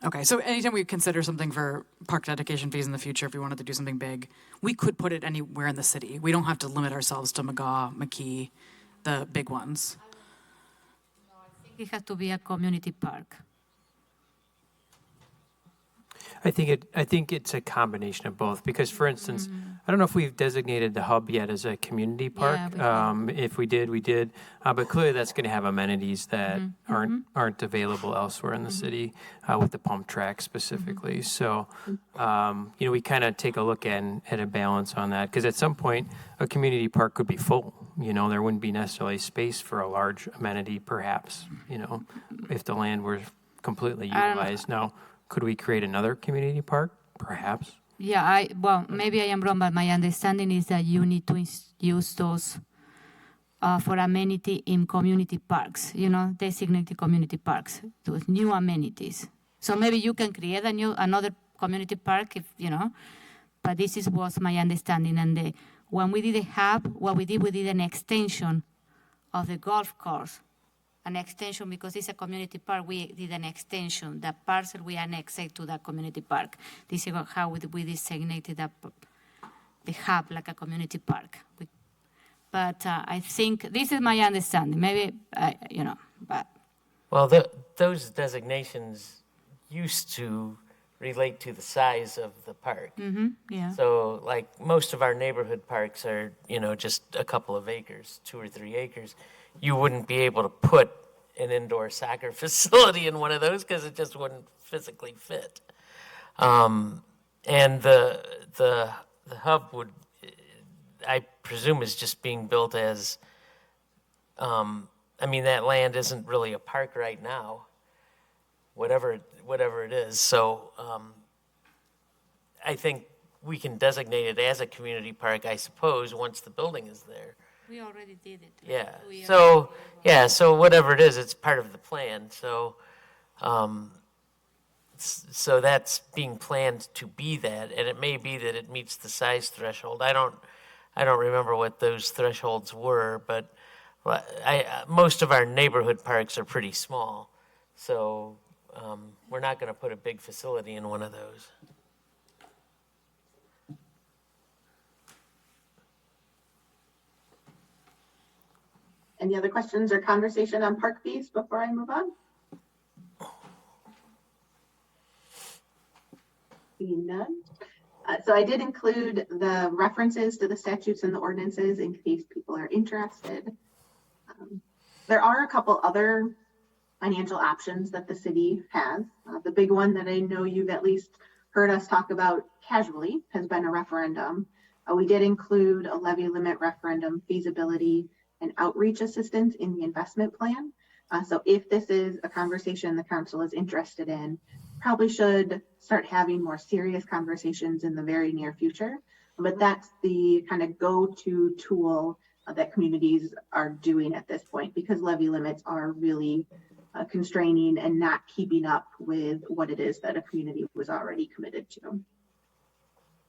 Okay, so anytime we consider something for park dedication fees in the future, if we wanted to do something big, we could put it anywhere in the city. We don't have to limit ourselves to McGaw, McKee, the big ones. I think it has to be a community park. I think it's a combination of both, because, for instance, I don't know if we've designated the hub yet as a community park. Yeah, If we did, we did. But clearly, that's going to have amenities that aren't available elsewhere in the city, with the pump track specifically. So, we kind of take a look at a balance on that, because at some point, a community park could be full. There wouldn't be necessarily space for a large amenity, perhaps. If the land were completely utilized. Now, could we create another community park? Perhaps. Yeah, maybe I am wrong, but my understanding is that you need to use those for amenity in community parks, designated community parks, those new amenities. So maybe you can create another community park, but this was my understanding. And when we did the hub, we did an extension of the golf course. An extension, because it's a community park, we did an extension. The parcel we annexed it to the community park. This is how we designated the hub like a community park. But I think this is my understanding. Maybe, but Well, those designations used to relate to the size of the park. yeah. So, like, most of our neighborhood parks are, just a couple of acres, 2 or 3 acres. You wouldn't be able to put an indoor soccer facility in one of those because it just wouldn't physically fit. And the hub would, I presume, is just being built as, that land isn't really a park right now, whatever it is. So I think we can designate it as a community park, I suppose, once the building is there. We already did it. Yeah. So whatever it is, it's part of the plan. So, so that's being planned to be that, and it may be that it meets the size threshold. I don't remember what those thresholds were, but most of our neighborhood parks are pretty small. So we're not going to put a big facility in one of those. Any other questions or conversation on park fees before I move on? Seeing none. So I did include the references to the statutes and the ordinances in case people are interested. There are a couple other financial options that the city has. The big one that I know you've at least heard us talk about casually has been a referendum. We did include a levy limit referendum feasibility and outreach assistance in the investment plan. So if this is a conversation the council is interested in, probably should start having more serious conversations in the very near future. But that's the kind of go-to tool that communities are doing at this point, because levy limits are really constraining and not keeping up with what it is that a community was already committed to.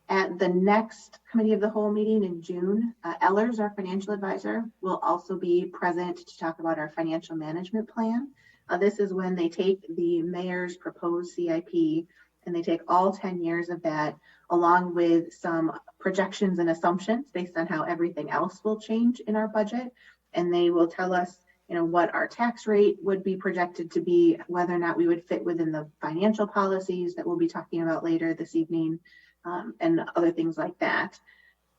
At the next Committee of the Whole meeting in June, Ellers, our financial advisor, will also be present to talk about our financial management plan. This is when they take the mayor's proposed CIP and they take all 10 years of that, along with some projections and assumptions based on how everything else will change in our budget. And they will tell us, what our tax rate would be projected to be, whether or not we would fit within the financial policies that we'll be talking about later this evening, and other things like that.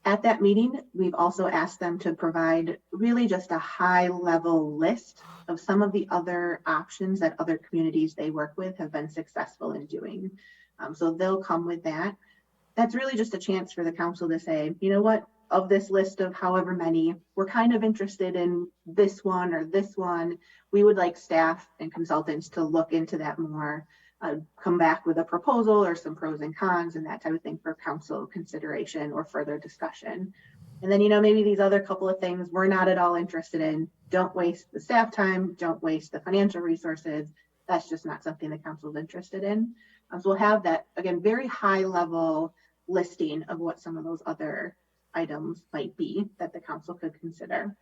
At that meeting, we've also asked them to provide really just a high level list of some of the other options that other communities they work with have been successful in doing. So they'll come with that. That's really just a chance for the council to say, you know what, of this list of however many, we're kind of interested in this one or this one. We would like staff and consultants to look into that more, come back with a proposal or some pros and cons and that type of thing for council consideration or further discussion. And then, maybe these other couple of things we're not at all interested in. Don't waste the staff time, don't waste the financial resources. That's just not something the council is interested in. So we'll have that, again, very high level listing of what some of those other items might be that the council could consider.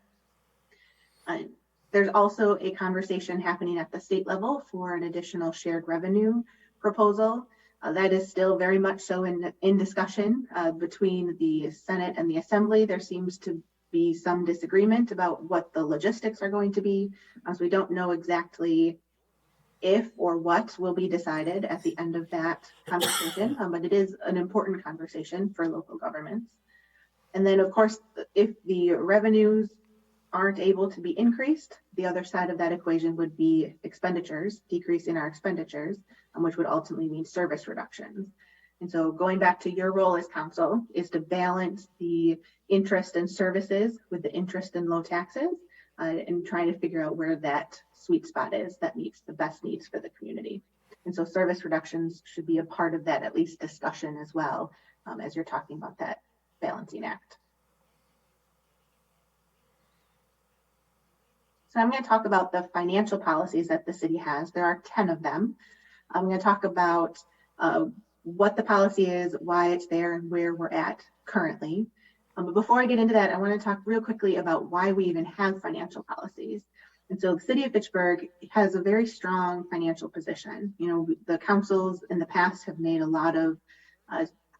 There's also a conversation happening at the state level for an additional shared revenue proposal. That is still very much so in discussion between the Senate and the Assembly. There seems to be some disagreement about what the logistics are going to be. So we don't know exactly if or what will be decided at the end of that conversation, but it is an important conversation for local governments. And then, of course, if the revenues aren't able to be increased, the other side of that equation would be expenditures, decrease in our expenditures, which would ultimately mean service reductions. And so going back to your role as council is to balance the interest in services with the interest in low taxes, and trying to figure out where that sweet spot is that meets the best needs for the community. And so service reductions should be a part of that, at least discussion as well, as you're talking about that balancing act. So I'm going to talk about the financial policies that the city has. There are 10 of them. I'm going to talk about what the policy is, why it's there, and where we're at currently. But before I get into that, I want to talk real quickly about why we even have financial policies. And so the city of Fitchburg has a very strong financial position. The councils in the past have made a lot of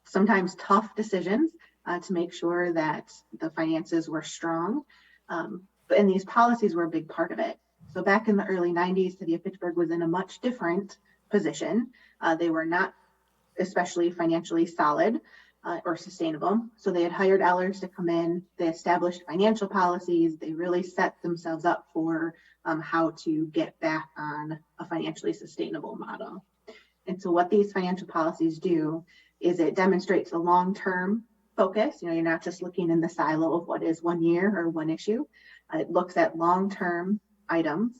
sometimes tough decisions to make sure that the finances were strong. And these policies were a big part of it. So back in the early 90s, City of Fitchburg was in a much different position. They were not especially financially solid or sustainable. So they had hired Ellers to come in. They established financial policies. They really set themselves up for how to get back on a financially sustainable model. And so what these financial policies do is it demonstrates a long-term focus. You know, you're not just looking in the silo of what is 1 year or one issue. It looks at long-term items.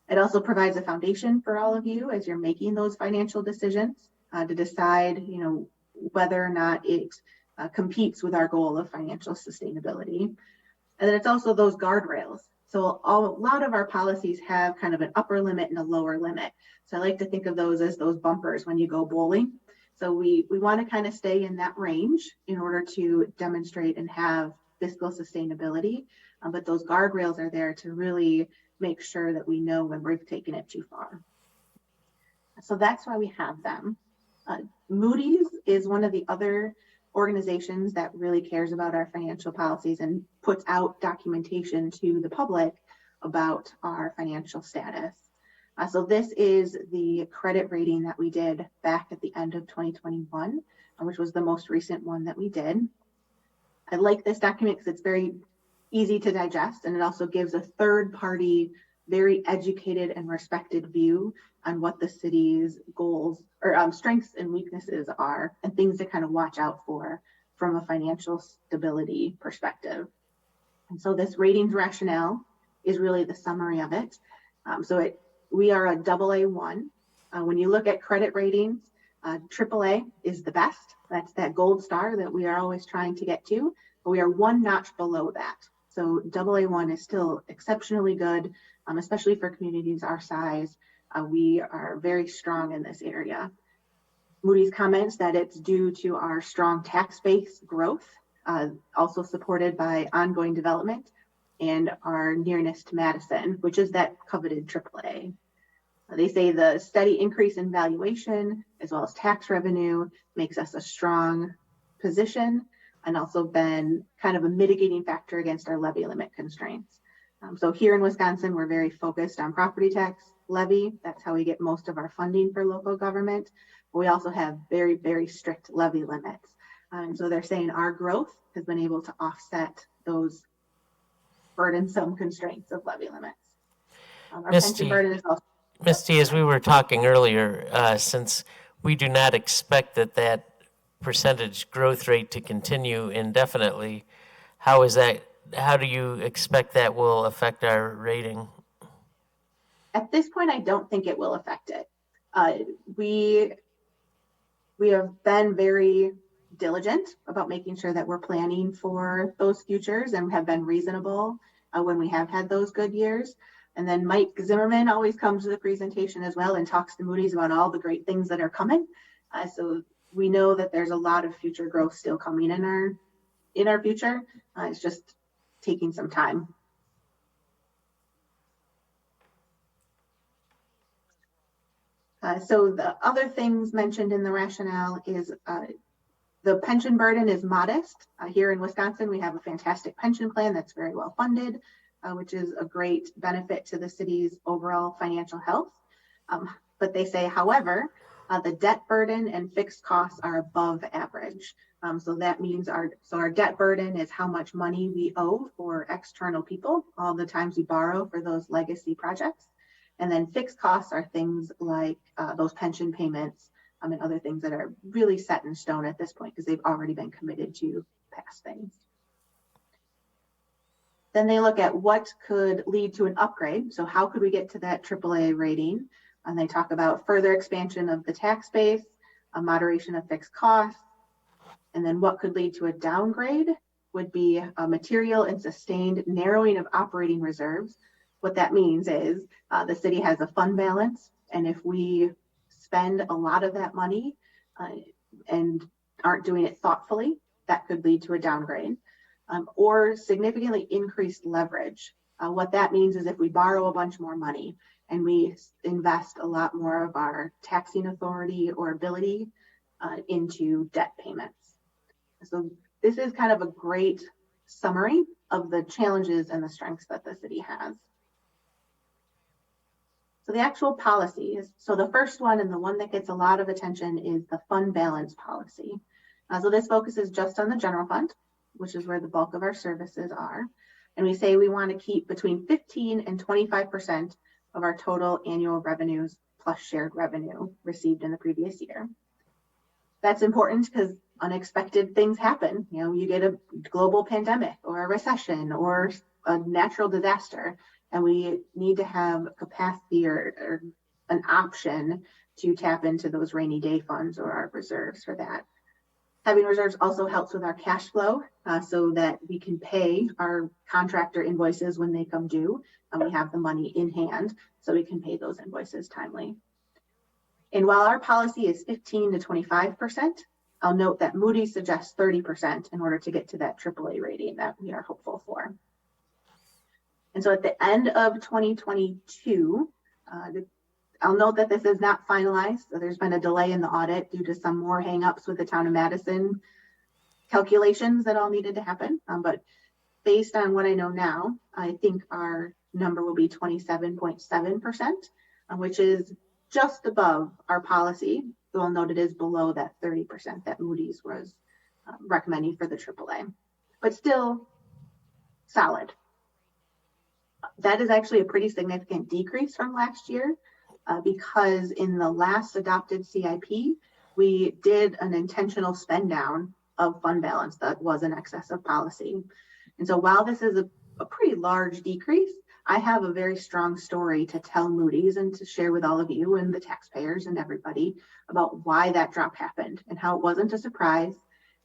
It also provides a foundation for all of you as you're making those financial decisions to decide, you know, whether or not it competes with our goal of financial sustainability. And then it's also those guardrails. So a lot of our policies have kind of an upper limit and a lower limit. So I like to think of those as those bumpers when you go bowling. So we want to kind of stay in that range in order to demonstrate and have fiscal sustainability. But those guardrails are there to really make sure that we know when we've taken it too far. So that's why we have them. Moody's is one of the other organizations that really cares about our financial policies and puts out documentation to the public about our financial status. So this is the credit rating that we did back at the end of 2021, which was the most recent one that we did. I like this document because it's very easy to digest, and it also gives a third party, very educated and respected view on what the city's goals or strengths and weaknesses are and things to kind of watch out for from a financial stability perspective. And so this ratings rationale is really the summary of it. We are a AA1. When you look at credit ratings, AAA is the best. That's that gold star that we are always trying to get to, but we are one notch below that. So AA1 is still exceptionally good, especially for communities our size. We are very strong in this area. Moody's comments that it's due to our strong tax base growth, also supported by ongoing development, and our nearness to Madison, which is that coveted AAA. They say the steady increase in valuation as well as tax revenue makes us a strong position and also been kind of a mitigating factor against our levy limit constraints. So here in Wisconsin, we're very focused on property tax levy. That's how we get most of our funding for local government. But we also have very, very strict levy limits. So they're saying our growth has been able to offset those burdensome constraints of levy limits. Our pension burden is also... Misty, as we were talking earlier, since we do not expect that percentage growth rate to continue indefinitely, how do you expect that will affect our rating? At this point, I don't think it will affect it. We have been very diligent about making sure that we're planning for those futures and have been reasonable when we have had those good years. And then Mike Zimmerman always comes to the presentation as well and talks to Moody's about all the great things that are coming. So we know that there's a lot of future growth still coming in our future. It's just taking some time. So the other things mentioned in the rationale is the pension burden is modest. Here in Wisconsin, we have a fantastic pension plan that's very well funded, which is a great benefit to the city's overall financial health. But they say, however, the debt burden and fixed costs are above average. So that means our debt burden is how much money we owe for external people, all the times we borrow for those legacy projects. And then fixed costs are things like those pension payments and other things that are really set in stone at this point because they've already been committed to past things. Then they look at what could lead to an upgrade. So how could we get to that AAA rating? And they talk about further expansion of the tax base, a moderation of fixed costs, and then what could lead to a downgrade would be a material and sustained narrowing of operating reserves. What that means is the city has a fund balance, and if we spend a lot of that money and aren't doing it thoughtfully, that could lead to a downgrade. Or significantly increased leverage. What that means is if we borrow a bunch more money and we invest a lot more of our taxing authority or ability into debt payments. So this is kind of a great summary of the challenges and the strengths that the city has. So the actual policies, so the first one and the one that gets a lot of attention is the fund balance policy. So this focuses just on the general fund, which is where the bulk of our services are. And we say we want to keep between 15 and 25% of our total annual revenues plus shared revenue received in the previous year. That's important because unexpected things happen. You know, you get a global pandemic or a recession or a natural disaster, and we need to have capacity or an option to tap into those rainy day funds or our reserves for that. Having reserves also helps with our cash flow so that we can pay our contractor invoices when they come due, and we have the money in hand so we can pay those invoices timely. And while our policy is 15 to 25%, I'll note that Moody's suggests 30% in order to get to that AAA rating that we are hopeful for. And so at the end of 2022, I'll note that this is not finalized. So there's been a delay in the audit due to some more hangups with the town of Madison calculations that all needed to happen. But based on what I know now, I think our number will be 27.7%, which is just above our policy. You'll note it is below that 30% that Moody's was recommending for the AAA, but still solid. That is actually a pretty significant decrease from last year because in the last adopted CIP, we did an intentional spend down of fund balance that was in excess of policy. And so while this is a pretty large decrease, I have a very strong story to tell Moody's and to share with all of you and the taxpayers and everybody about why that drop happened and how it wasn't a surprise.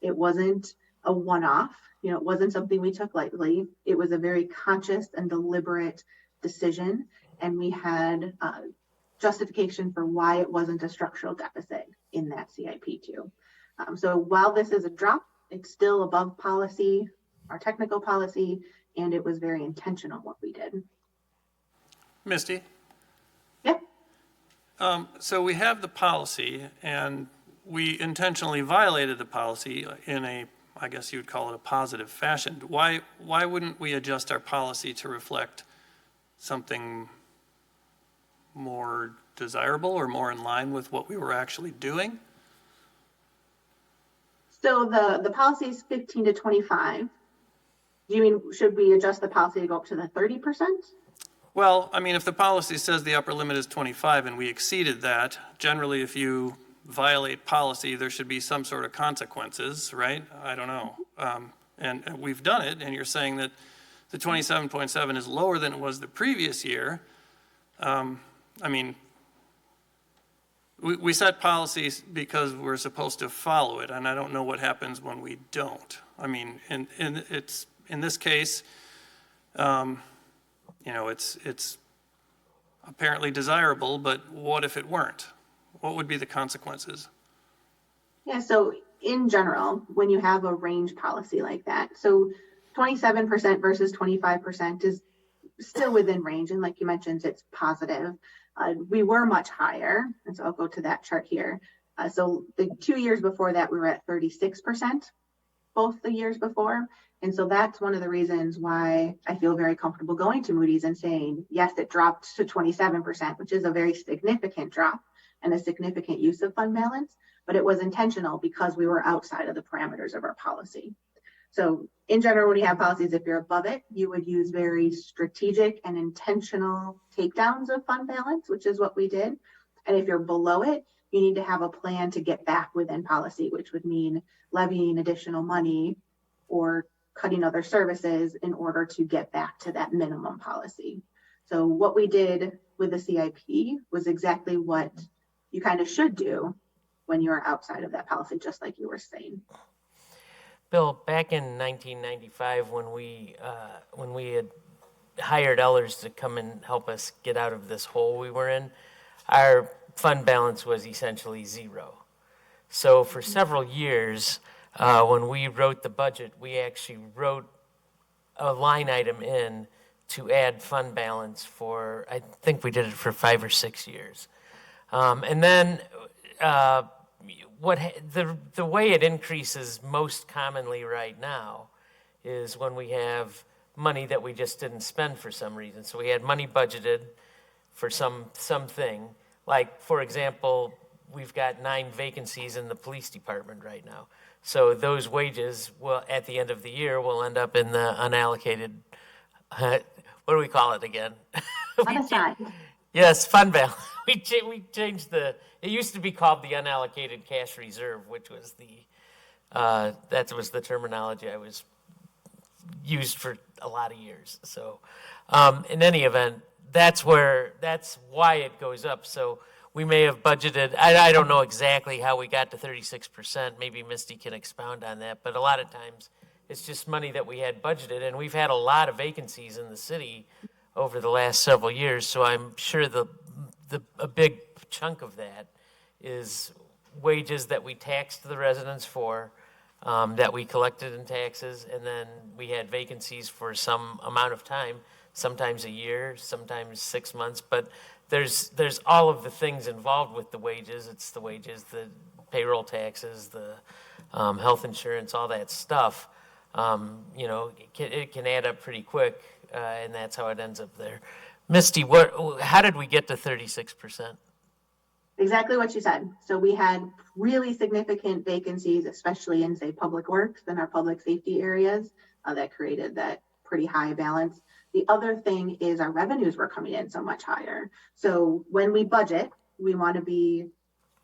It wasn't a one-off. You know, it wasn't something we took lightly. It was a very conscious and deliberate decision. And we had justification for why it wasn't a structural deficit in that CIP too. So while this is a drop, it's still above policy, our technical policy, and it was very intentional what we did. Misty? Yep. So we have the policy, and we intentionally violated the policy in a, I guess you would call it a positive fashion. Why wouldn't we adjust our policy to reflect something more desirable or more in line with what we were actually doing? So the policy is 15 to 25. Do you mean, should we adjust the policy to go up to the 30%? Well, I mean, if the policy says the upper limit is 25 and we exceeded that, generally if you violate policy, there should be some sort of consequences, right? I don't know. And we've done it, and you're saying that the 27.7 is lower than it was the previous year. I mean, we set policies because we're supposed to follow it, and I don't know what happens when we don't. I mean, it's in this case, you know, it's apparently desirable, but what if it weren't? What would be the consequences? Yeah, so in general, when you have a range policy like that, so 27% versus 25% is still within range. And like you mentioned, it's positive. We were much higher. And so I'll go to that chart here. So the 2 years before that, we were at 36%, both the years before. And so that's one of the reasons why I feel very comfortable going to Moody's and saying, yes, it dropped to 27%, which is a very significant drop and a significant use of fund balance, but it was intentional because we were outside of the parameters of our policy. So in general, when you have policies, if you're above it, you would use very strategic and intentional takedowns of fund balance, which is what we did. And if you're below it, you need to have a plan to get back within policy, which would mean levying additional money or cutting other services in order to get back to that minimum policy. So what we did with the CIP was exactly what you kind of should do when you're outside of that policy, just like you were saying. Bill, back in 1995, when we had hired Ellers to come and help us get out of this hole we were in, our fund balance was essentially zero. So for several years, when we wrote the budget, we actually wrote a line item in to add fund balance for, I think we did it for 5 or 6 years. And then the way it increases most commonly right now is when we have money that we just didn't spend for some reason. So we had money budgeted for something. Like, for example, we've got 9 vacancies in the police department right now. So those wages will, at the end of the year, will end up in the unallocated, what do we call it again? Unassigned. Yes, fund balance. We changed it used to be called the unallocated cash reserve, which was that was the terminology I was used for a lot of years. So in any event, that's why it goes up. So we may have budgeted, I don't know exactly how we got to 36%. Maybe Misty can expound on that. But a lot of times it's just money that we had budgeted. And we've had a lot of vacancies in the city over the last several years. So I'm sure a big chunk of that is wages that we taxed the residents for, that we collected in taxes. And then we had vacancies for some amount of time, sometimes a year, sometimes 6 months. But there's all of the things involved with the wages. It's the wages, the payroll taxes, the health insurance, all that stuff. It can add up pretty quick, and that's how it ends up there. Misty, how did we get to 36%? Exactly what you said. So we had really significant vacancies, especially in, say, public works and our public safety areas, that created that pretty high balance. The other thing is our revenues were coming in so much higher. So when we budget, we want to be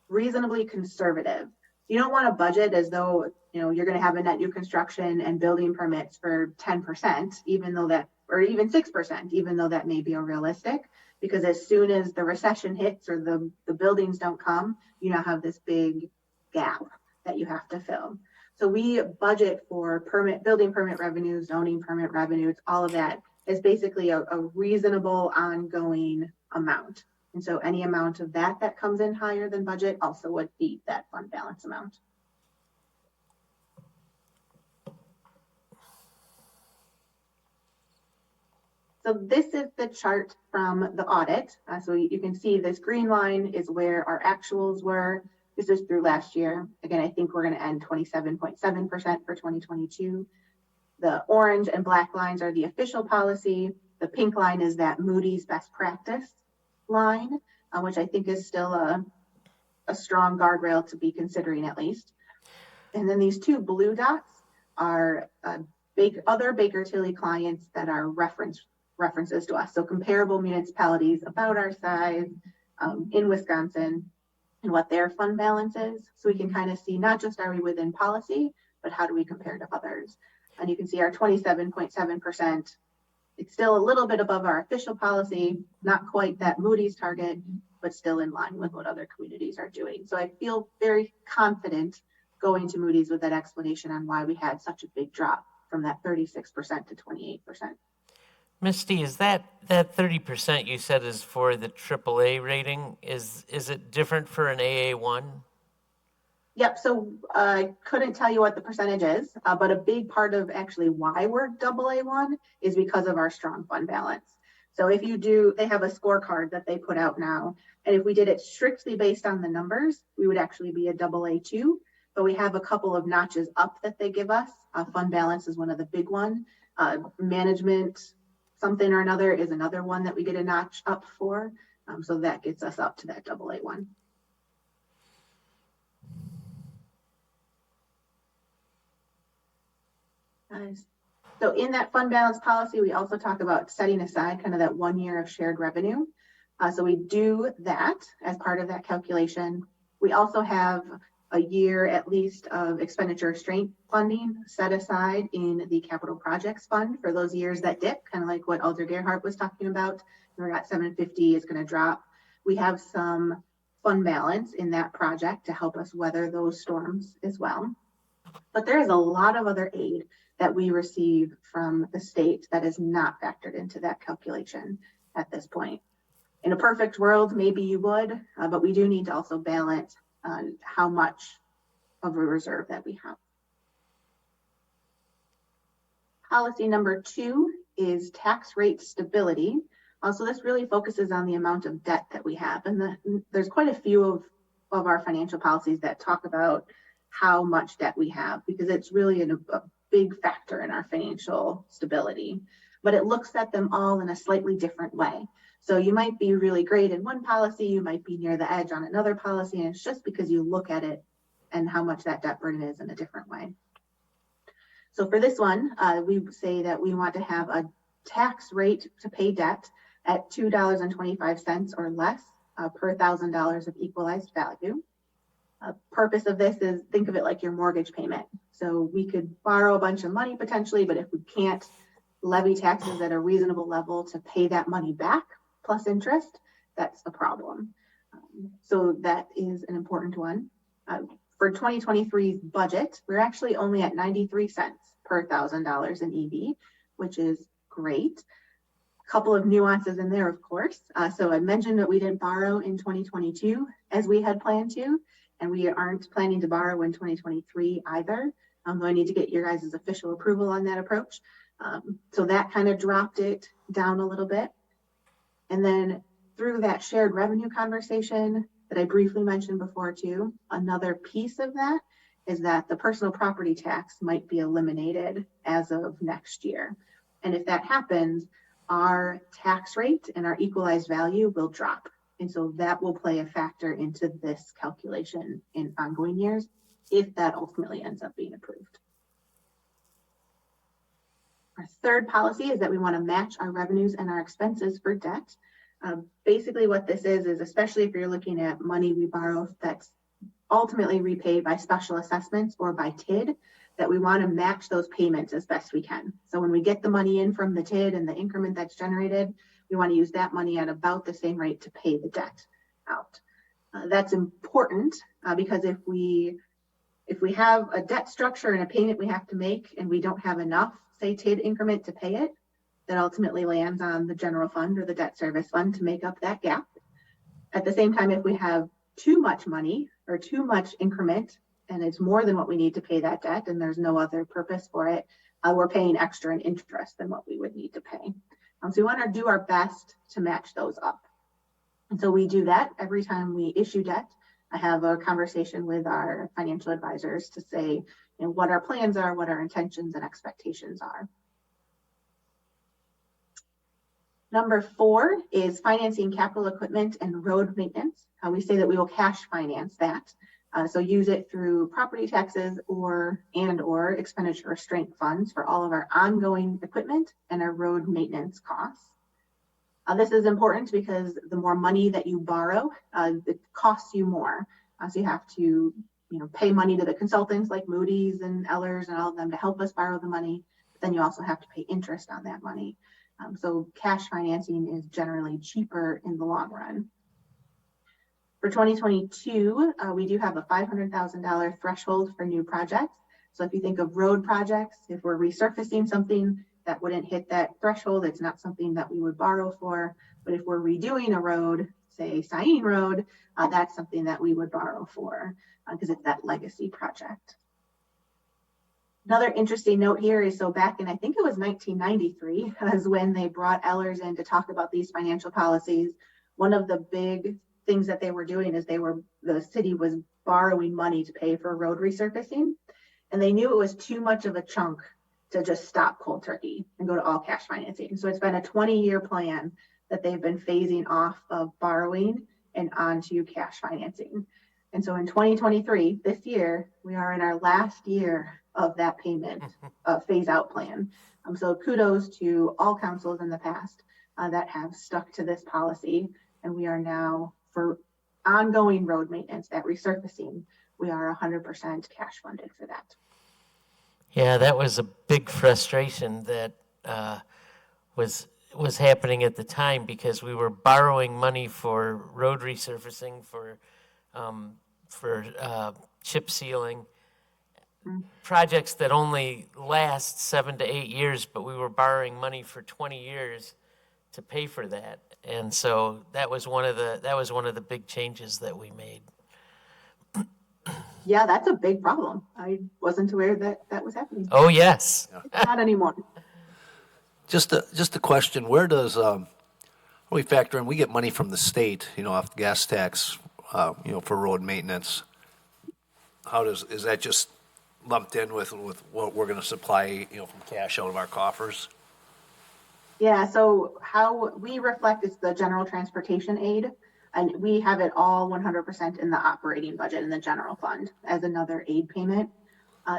reasonably conservative. You don't want to budget as though you're going to have a net new construction and building permits for 10%, even though that, or even 6%, even though that may be unrealistic. Because as soon as the recession hits or the buildings don't come, you now have this big gap that you have to fill. So we budget for building permit revenues, zoning permit revenues, all of that is basically a reasonable ongoing amount. And so any amount of that comes in higher than budget also would beat that fund balance amount. So this is the chart from the audit. So you can see this green line is where our actuals were. This is through last year. Again, I think we're going to end 27.7% for 2022. The orange and black lines are the official policy. The pink line is that Moody's best practice line, which I think is still a strong guardrail to be considering at least. And then these 2 blue dots are other Baker Tilly clients that are references to us. So comparable municipalities about our size in Wisconsin and what their fund balance is. So we can kind of see not just are we within policy, but how do we compare to others? And you can see our 27.7%. It's still a little bit above our official policy, not quite that Moody's target, but still in line with what other communities are doing. So I feel very confident going to Moody's with that explanation on why we had such a big drop from that 36% to 28%. Misty, is that 30% you said is for the AAA rating? Is it different for an AA1? Yep, so I couldn't tell you what the percentage is, but a big part of actually why we're AA1 is because of our strong fund balance. So if you do, they have a scorecard that they put out now, and if we did it strictly based on the numbers, we would actually be a AA2, but we have a couple of notches up that they give us. Fund balance is one of the big ones. Management something or another is another one that we get a notch up for. So that gets us up to that AA1. So in that fund balance policy, we also talk about setting aside kind of that 1 year of shared revenue. So we do that as part of that calculation. We also have a year at least of expenditure restraint funding set aside in the capital projects fund for those years that dip, kind of like what Alder Gerhardt was talking about. We're at 750, it's going to drop. We have some fund balance in that project to help us weather those storms as well. But there is a lot of other aid that we receive from the state that is not factored into that calculation at this point. In a perfect world, maybe you would, but we do need to also balance how much of a reserve that we have. Policy number 2 is tax rate stability. So this really focuses on the amount of debt that we have. And there's quite a few of of our financial policies that talk about how much debt we have, because it's really a big factor in our financial stability. But it looks at them all in a slightly different way. So you might be really great in one policy, you might be near the edge on another policy, and it's just because you look at it and how much that debt burden is in a different way. So for this one, we say that we want to have a tax rate to pay debt at $2.25 or less per $1,000 of equalized value. Purpose of this is, think of it like your mortgage payment. So we could borrow a bunch of money potentially, but if we can't levy taxes at a reasonable level to pay that money back plus interest, that's the problem. So that is an important one. For 2023's budget, we're actually only at 93 cents per $1,000 in EV, which is great. A couple of nuances in there, of course. So I mentioned that we didn't borrow in 2022 as we had planned to, and we aren't planning to borrow in 2023 either. Though I need to get your guys' official approval on that approach. So that kind of dropped it down a little bit. And then through that shared revenue conversation that I briefly mentioned before too, another piece of that is that the personal property tax might be eliminated as of next year. And if that happens, our tax rate and our equalized value will drop. And so that will play a factor into this calculation in ongoing years, if that ultimately ends up being approved. Our third policy is that we want to match our revenues and our expenses for debt. Basically what this is especially if you're looking at money we borrow that's ultimately repaid by special assessments or by TID, that we want to match those payments as best we can. So when we get the money in from the TID and the increment that's generated, we want to use that money at about the same rate to pay the debt out. That's important because if we have a debt structure and a payment we have to make and we don't have enough, say, TID increment to pay it, that ultimately lands on the general fund or the debt service fund to make up that gap. At the same time, if we have too much money or too much increment and it's more than what we need to pay that debt and there's no other purpose for it, we're paying extra in interest than what we would need to pay. So we want to do our best to match those up. And so we do that every time we issue debt. I have a conversation with our financial advisors to say, what our plans are, what our intentions and expectations are. Number 4 is financing capital equipment and road maintenance. We say that we will cash finance that. So use it through property taxes or expenditure restraint funds for all of our ongoing equipment and our road maintenance costs. This is important because the more money that you borrow, it costs you more. So you have to pay money to the consultants like Moody's and Ellers and all of them to help us borrow the money. But then you also have to pay interest on that money. So cash financing is generally cheaper in the long run. For 2022, we do have a $500,000 threshold for new projects. So if you think of road projects, if we're resurfacing something that wouldn't hit that threshold, it's not something that we would borrow for. But if we're redoing a road, say Sain Road, that's something that we would borrow for because it's that legacy project. Another interesting note here is, so back in, I think it was 1993, was when they brought Ellers in to talk about these financial policies. One of the big things that they were doing is the city was borrowing money to pay for road resurfacing. And they knew it was too much of a chunk to just stop cold turkey and go to all cash financing. So it's been a 20-year plan that they've been phasing off of borrowing and onto cash financing. And so in 2023, this year, we are in our last year of that payment phase out plan. So kudos to all councils in the past that have stuck to this policy. And we are now, for ongoing road maintenance, that resurfacing, we are 100% cash funded for that. Yeah, that was a big frustration that was happening at the time because we were borrowing money for road resurfacing, for chip sealing, projects that only last 7 to 8 years, but we were borrowing money for 20 years to pay for that. And so that was one of the big changes that we made. Yeah, that's a big problem. I wasn't aware that that was happening. Oh, yes. Not anymore. Just a question. Where does we factor in? We get money from the state, off the gas tax for road maintenance. Is that just lumped in with what we're going to supply, from cash out of our coffers? Yeah, so how we reflect is the general transportation aid, and we have it all 100% in the operating budget in the general fund as another aid payment.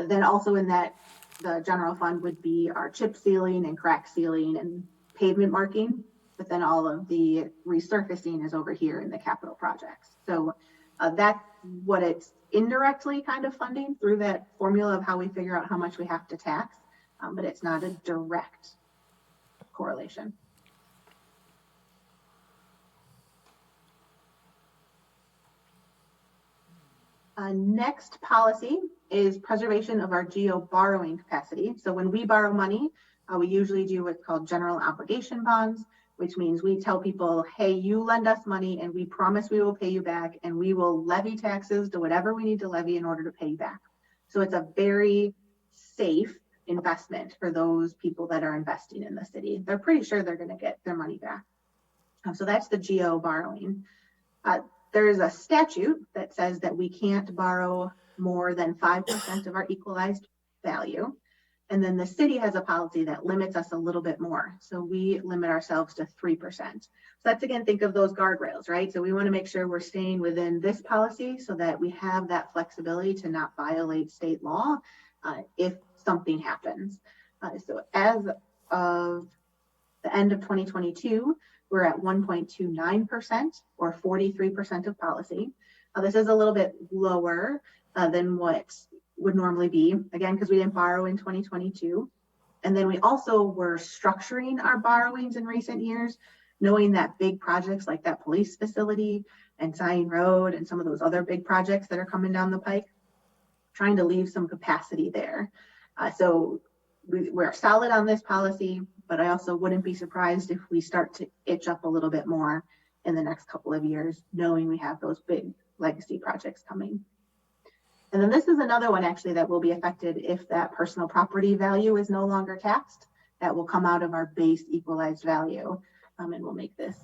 Then also in that, the general fund would be our chip sealing and crack sealing and pavement marking, but then all of the resurfacing is over here in the capital projects. So that's what it's indirectly kind of funding through that formula of how we figure out how much we have to tax, but it's not a direct correlation. Next policy is preservation of our GO borrowing capacity. So when we borrow money, we usually do what's called general obligation bonds, which means we tell people, hey, you lend us money and we promise we will pay you back, and we will levy taxes to whatever we need to levy in order to pay you back. So it's a very safe investment for those people that are investing in the city. They're pretty sure they're going to get their money back. So that's the GO borrowing. There is a statute that says that we can't borrow more than 5% of our equalized value. And then the city has a policy that limits us a little bit more. So we limit ourselves to 3%. So that's, again, think of those guardrails, right? So we want to make sure we're staying within this policy so that we have that flexibility to not violate state law if something happens. So as of the end of 2022, we're at 1.29% or 43% of policy. This is a little bit lower than what would normally be, again, because we didn't borrow in 2022. And then we also were structuring our borrowings in recent years, knowing that big projects like that police facility and Zion Road and some of those other big projects that are coming down the pike, trying to leave some capacity there. So we're solid on this policy, but I also wouldn't be surprised if we start to itch up a little bit more in the next couple of years, knowing we have those big legacy projects coming. And then this is another one actually that will be affected if that personal property value is no longer taxed. That will come out of our base equalized value, and we'll make this,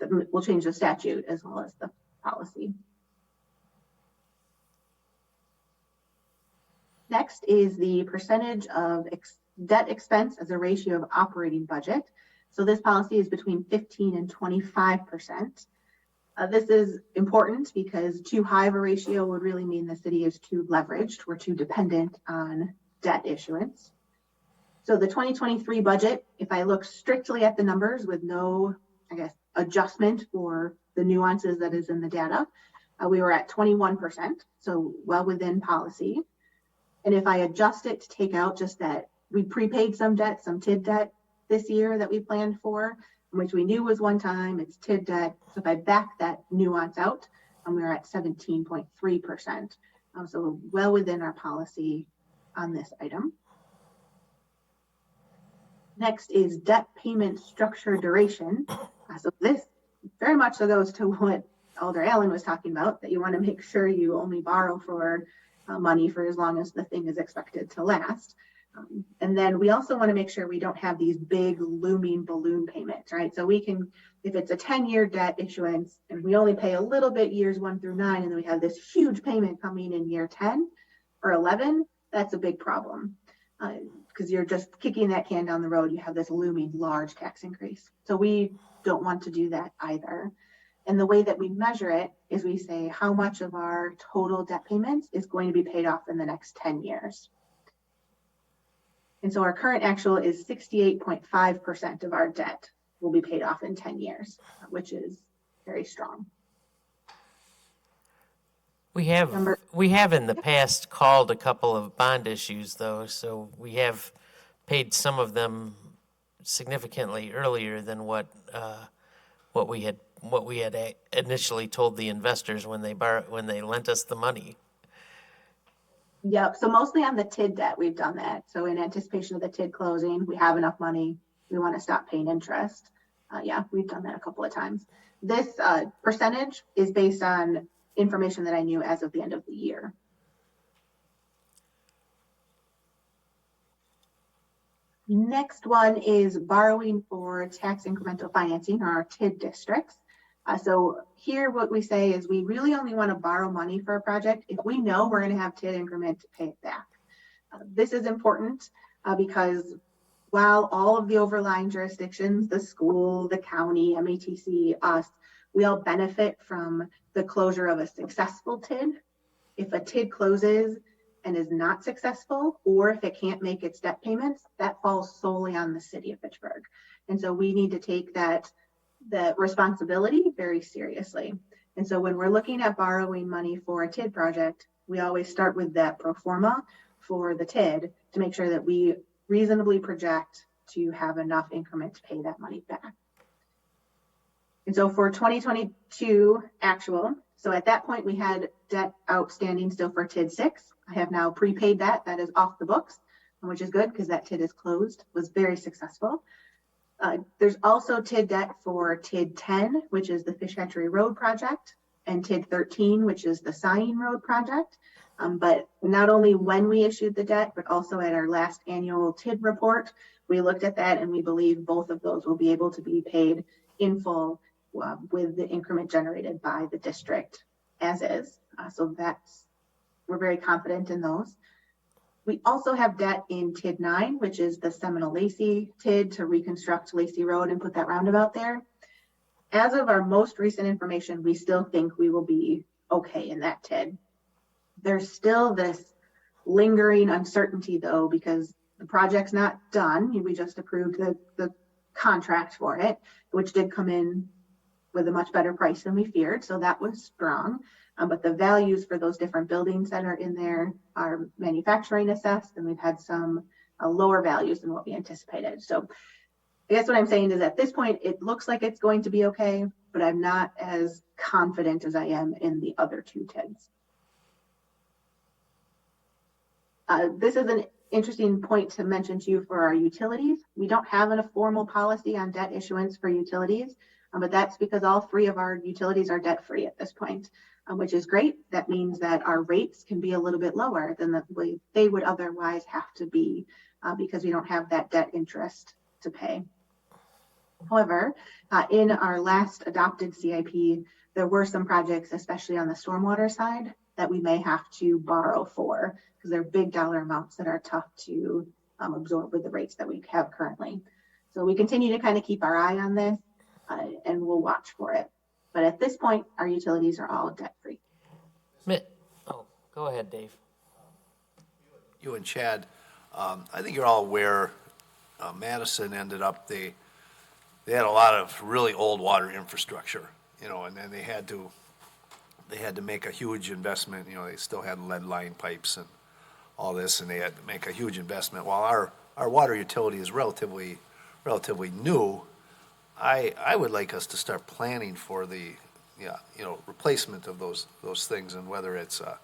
we'll change the statute as well as the policy. Next is the percentage of debt expense as a ratio of operating budget. So this policy is between 15 and 25%. This is important because too high of a ratio would really mean the city is too leveraged. We're too dependent on debt issuance. So the 2023 budget, if I look strictly at the numbers with no, adjustment for the nuances that is in the data, we were at 21%, so well within policy. And if I adjust it to take out just that we prepaid some debt, some TID debt this year that we planned for, which we knew was one time, it's TID debt. So if I back that nuance out, we're at 17.3%. So well within our policy on this item. Next is debt payment structure duration. So this very much so goes to what Alder Allen was talking about, that you want to make sure you only borrow for money for as long as the thing is expected to last. And then we also want to make sure we don't have these big looming balloon payments, right? So we can, if it's a 10-year debt issuance and we only pay a little bit years 1 through 9, and then we have this huge payment coming in year 10 or 11, that's a big problem because you're just kicking that can down the road. You have this looming large tax increase. So we don't want to do that either. And the way that we measure it is we say how much of our total debt payments is going to be paid off in the next 10 years. And so our current actual is 68.5% of our debt will be paid off in 10 years, which is very strong. We have in the past called a couple of bond issues though, so we have paid some of them significantly earlier than what we had initially told the investors when they lent us the money. Yep. So mostly on the TID debt, we've done that. So in anticipation of the TID closing, we have enough money. We want to stop paying interest. Yeah, we've done that a couple of times. This percentage is based on information that I knew as of the end of the year. Next one is borrowing for tax incremental financing, or our TID districts. So here what we say is we really only want to borrow money for a project if we know we're going to have TID increment to pay it back. This is important because while all of the overlying jurisdictions, the school, the county, MATC, us, we all benefit from the closure of a successful TID. If a TID closes and is not successful, or if it can't make its debt payments, that falls solely on the city of Fitchburg. And so we need to take that responsibility very seriously. And so when we're looking at borrowing money for a TID project, we always start with that pro forma for the TID to make sure that we reasonably project to have enough increment to pay that money back. And so for 2022 actual, so at that point we had debt outstanding still for TID 6. I have now prepaid that. That is off the books, which is good because that TID is closed, was very successful. There's also TID debt for TID 10, which is the Fish Hatchery Road project, and TID 13, which is the Sighing Road project. But not only when we issued the debt, but also at our last annual TID report, we looked at that and we believe both of those will be able to be paid in full with the increment generated by the district as is. So we're very confident in those. We also have debt in TID 9, which is the Seminole Lacey TID to reconstruct Lacey Road and put that roundabout there. As of our most recent information, we still think we will be okay in that TID. There's still this lingering uncertainty though, because the project's not done. We just approved the contract for it, which did come in with a much better price than we feared. So that was strong. But the values for those different buildings that are in there are manufacturing assessed, and we've had some lower values than what we anticipated. So I guess what I'm saying is at this point, it looks like it's going to be okay, but I'm not as confident as I am in the other two TIDs. This is an interesting point to mention to you for our utilities. We don't have a formal policy on debt issuance for utilities, but that's because all three of our utilities are debt free at this point. Which is great. That means that our rates can be a little bit lower than the way they would otherwise have to be because we don't have that debt interest to pay. However, in our last adopted CIP, there were some projects, especially on the stormwater side, that we may have to borrow for because they're big dollar amounts that are tough to absorb with the rates that we have currently. So we continue to kind of keep our eye on this and we'll watch for it. But at this point, our utilities are all debt-free. Oh, go ahead, Dave. You and Chad, I think you're all aware, Madison ended up, they had a lot of really old water infrastructure, and then they had to make a huge investment. They still had lead line pipes and all this, and they had to make a huge investment. While our water utility is relatively new, I would like us to start planning for the, replacement of those things, and whether it's a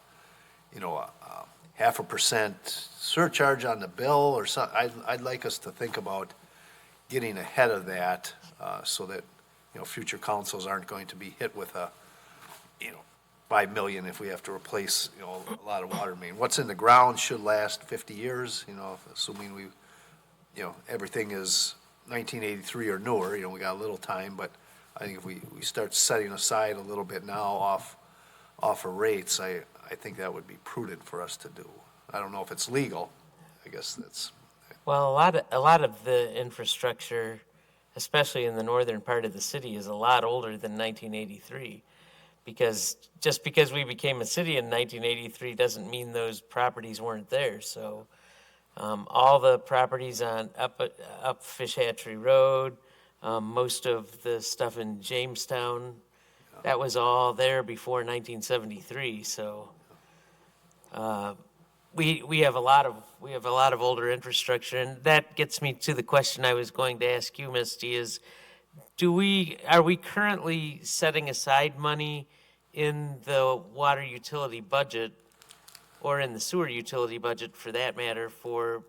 0.5% surcharge on the bill or something. I'd like us to think about getting ahead of that, so that future councils aren't going to be hit with a $5 million if we have to replace a lot of water main. What's in the ground should last 50 years. Assuming everything is 1983 or newer, we got a little time, but I think if we start setting aside a little bit now off of rates, I think that would be prudent for us to do. I don't know if it's legal. I guess that's. Well, a lot of the infrastructure, especially in the northern part of the city, is a lot older than 1983. Because just because we became a city in 1983 doesn't mean those properties weren't there. So. All the properties on up Fish Hatchery Road, most of the stuff in Jamestown, that was all there before 1973. So we have a lot of older infrastructure, and that gets me to the question I was going to ask you, Misty. Is are we currently setting aside money in the water utility budget? Or in the sewer utility budget, for that matter, for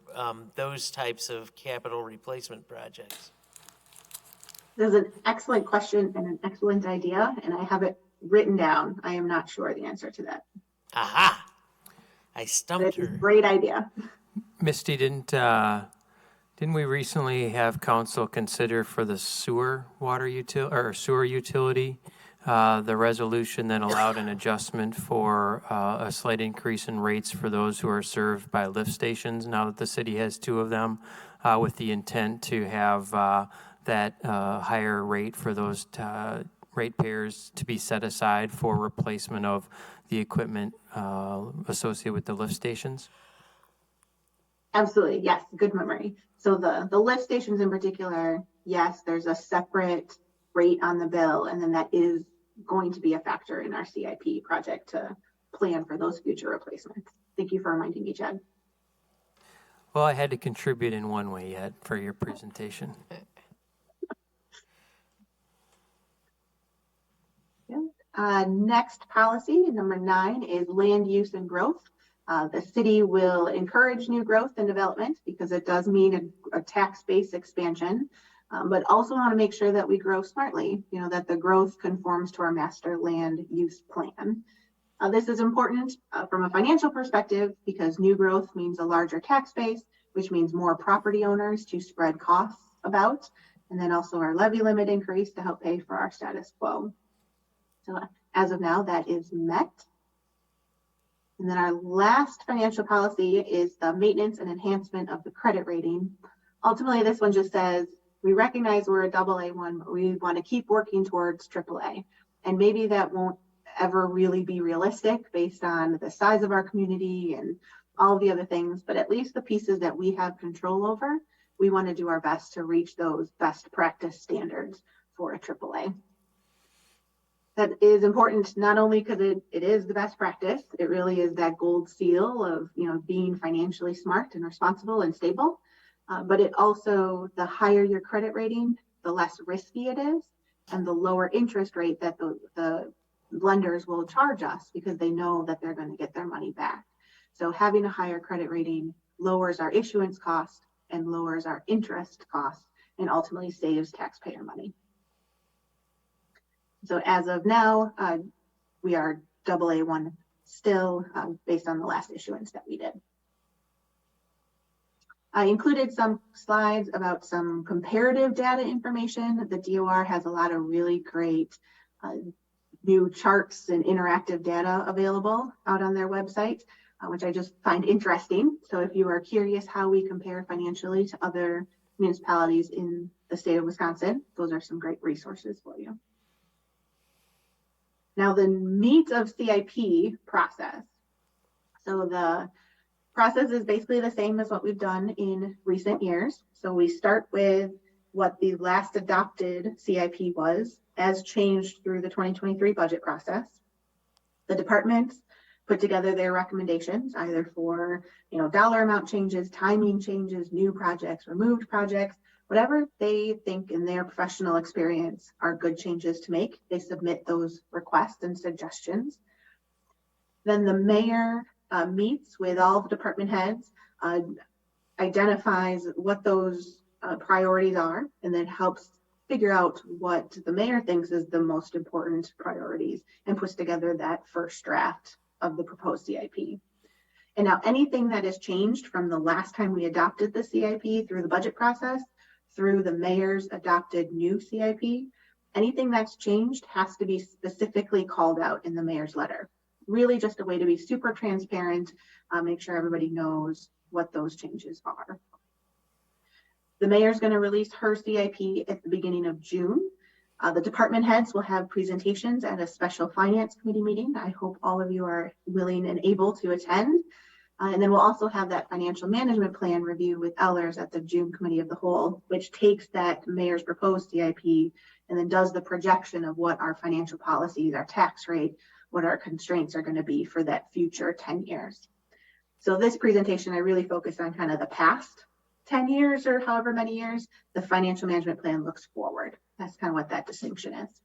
those types of capital replacement projects? This is an excellent question and an excellent idea, and I have it written down. I am not sure the answer to that. Aha! I stumped her. It's a great idea. Misty, didn't we recently have council consider for the sewer utility The resolution then allowed an adjustment for a slight increase in rates for those who are served by lift stations, now that the city has 2 of them, with the intent to have that higher rate for those ratepayers to be set aside for replacement of the equipment associated with the lift stations. Absolutely, yes, good memory. So the lift stations in particular, yes, there's a separate rate on the bill, and then that is going to be a factor in our CIP project to plan for those future replacements. Thank you for reminding me, Chad. Well, I had to contribute in one way yet for your presentation. Next policy, number 9, is land use and growth. The city will encourage new growth and development because it does mean a tax base expansion, but also want to make sure that we grow smartly, that the growth conforms to our master land use plan. This is important from a financial perspective because new growth means a larger tax base, which means more property owners to spread costs about, and then also our levy limit increase to help pay for our status quo. So as of now, that is met. And then our last financial policy is the maintenance and enhancement of the credit rating. Ultimately, this one just says, we recognize we're a AA1, but we want to keep working towards AAA. And maybe that won't ever really be realistic based on the size of our community and all the other things, but at least the pieces that we have control over, we want to do our best to reach those best practice standards for a AAA. That is important not only because it is the best practice, it really is that gold seal of being financially smart and responsible and stable, but it also, the higher your credit rating, the less risky it is, and the lower interest rate that the lenders will charge us because they know that they're going to get their money back. So having a higher credit rating lowers our issuance cost and lowers our interest cost and ultimately saves taxpayer money. So as of now, we are AA1 still based on the last issuance that we did. I included some slides about some comparative data information. The DOR has a lot of really great new charts and interactive data available out on their website, which I just find interesting. So if you are curious how we compare financially to other municipalities in the state of Wisconsin, those are some great resources for you. Now, the meat of CIP process. So the process is basically the same as what we've done in recent years. So we start with what the last adopted CIP was, as changed through the 2023 budget process. The departments put together their recommendations, either for dollar amount changes, timing changes, new projects, removed projects, whatever they think in their professional experience are good changes to make. They submit those requests and suggestions. Then the mayor meets with all the department heads, identifies what those priorities are, and then helps figure out what the mayor thinks is the most important priorities and puts together that first draft of the proposed CIP. And now anything that has changed from the last time we adopted the CIP through the budget process, through the mayor's adopted new CIP, anything that's changed has to be specifically called out in the mayor's letter. Really just a way to be super transparent, make sure everybody knows what those changes are. The mayor's going to release her CIP at the beginning of June. The department heads will have presentations at a special finance committee meeting. I hope all of you are willing and able to attend. And then we'll also have that financial management plan review with Ellers at the June committee of the whole, which takes that mayor's proposed CIP and then does the projection of what our financial policies, our tax rate, what our constraints are going to be for that future 10 years. So this presentation, I really focus on kind of the past 10 years or however many years. The financial management plan looks forward. That's kind of what that distinction is.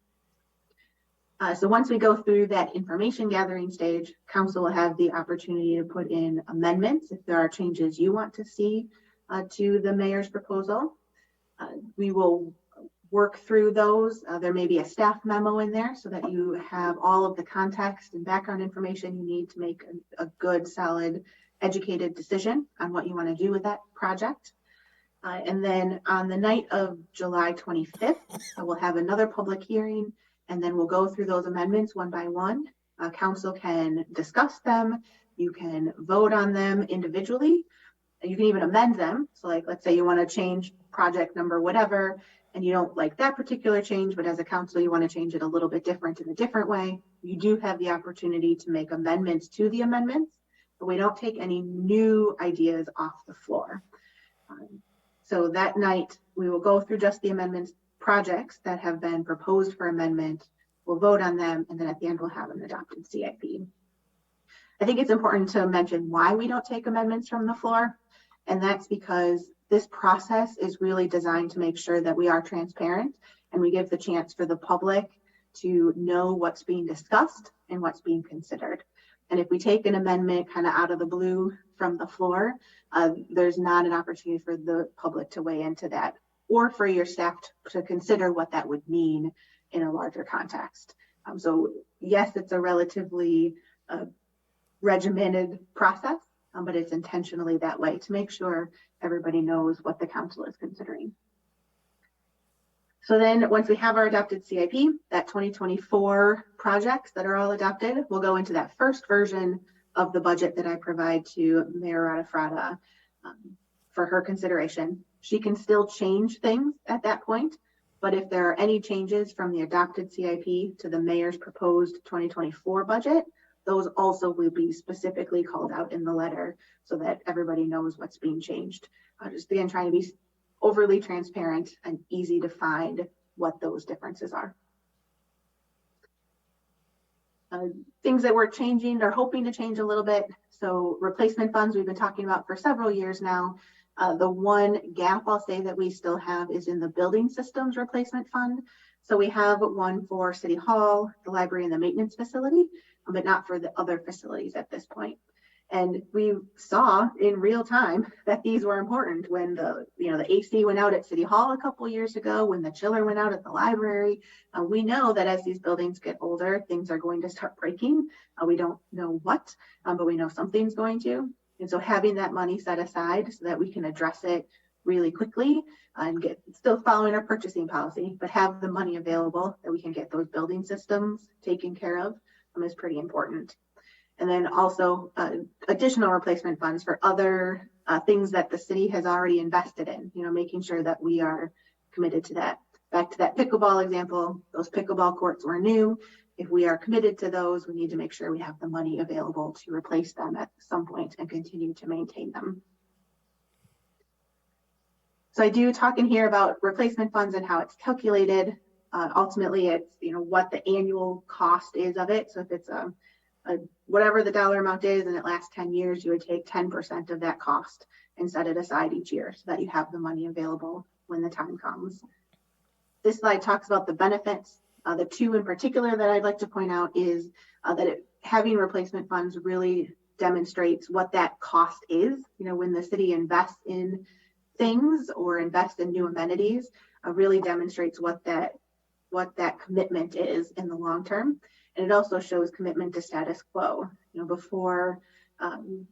So once we go through that information gathering stage, council will have the opportunity to put in amendments if there are changes you want to see to the mayor's proposal. We will work through those. There may be a staff memo in there so that you have all of the context and background information you need to make a good, solid, educated decision on what you want to do with that project. And then on the night of July 25th, we'll have another public hearing and then we'll go through those amendments one by one. Council can discuss them. You can vote on them individually. And you can even amend them. So like, let's say you want to change project number, whatever, and you don't like that particular change, but as a council, you want to change it a little bit different in a different way. You do have the opportunity to make amendments to the amendments, but we don't take any new ideas off the floor. So that night, we will go through just the amendments projects that have been proposed for amendment. We'll vote on them, and then at the end, we'll have an adopted CIP. I think it's important to mention why we don't take amendments from the floor, and that's because this process is really designed to make sure that we are transparent and we give the chance for the public to know what's being discussed and what's being considered. And if we take an amendment kind of out of the blue from the floor, there's not an opportunity for the public to weigh into that or for your staff to consider what that would mean in a larger context. So yes, it's a relatively regimented process, but it's intentionally that way to make sure everybody knows what the council is considering. So then once we have our adopted CIP, that 2024 projects that are all adopted, we'll go into that first version of the budget that I provide to Mayor Radafrada for her consideration. She can still change things at that point, but if there are any changes from the adopted CIP to the mayor's proposed 2024 budget, those also will be specifically called out in the letter so that everybody knows what's being changed. Just again, trying to be overly transparent and easy to find what those differences are. Things that we're changing or hoping to change a little bit. So replacement funds we've been talking about for several years now. The one gap I'll say that we still have is in the building systems replacement fund. So we have one for City Hall, the library, and the maintenance facility, but not for the other facilities at this point. And we saw in real time that these were important when the AC went out at City Hall a couple years ago, when the chiller went out at the library. We know that as these buildings get older, things are going to start breaking. We don't know what, but we know something's going to. And so having that money set aside so that we can address it really quickly and get still following our purchasing policy, but have the money available that we can get those building systems taken care of is pretty important. And then also additional replacement funds for other things that the city has already invested in, making sure that we are committed to that. Back to that pickleball example, those pickleball courts were new. If we are committed to those, we need to make sure we have the money available to replace them at some point and continue to maintain them. So I do talk in here about replacement funds and how it's calculated. Ultimately, it's what the annual cost is of it. So if it's whatever the dollar amount is and it lasts 10 years, you would take 10% of that cost and set it aside each year so that you have the money available when the time comes. This slide talks about the benefits. The two in particular that I'd like to point out is that having replacement funds really demonstrates what that cost is. When the city invests in things or invests in new amenities, really demonstrates what that commitment is in the long term. And it also shows commitment to status quo. Before you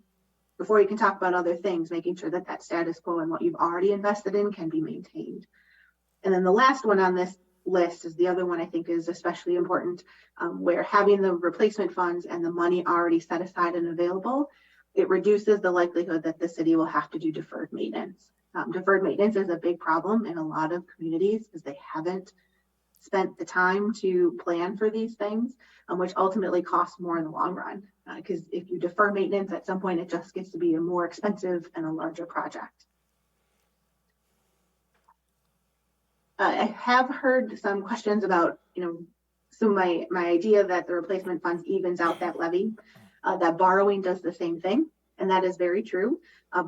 can talk about other things, making sure that that status quo and what you've already invested in can be maintained. And then the last one on this list is the other one I think is especially important, where having the replacement funds and the money already set aside and available, it reduces the likelihood that the city will have to do deferred maintenance. Deferred maintenance is a big problem in a lot of communities because they haven't spent the time to plan for these things, which ultimately costs more in the long run. Because if you defer maintenance, at some point it just gets to be a more expensive and a larger project. I have heard some questions about, so my idea that the replacement funds evens out that levy, that borrowing does the same thing. And that is very true.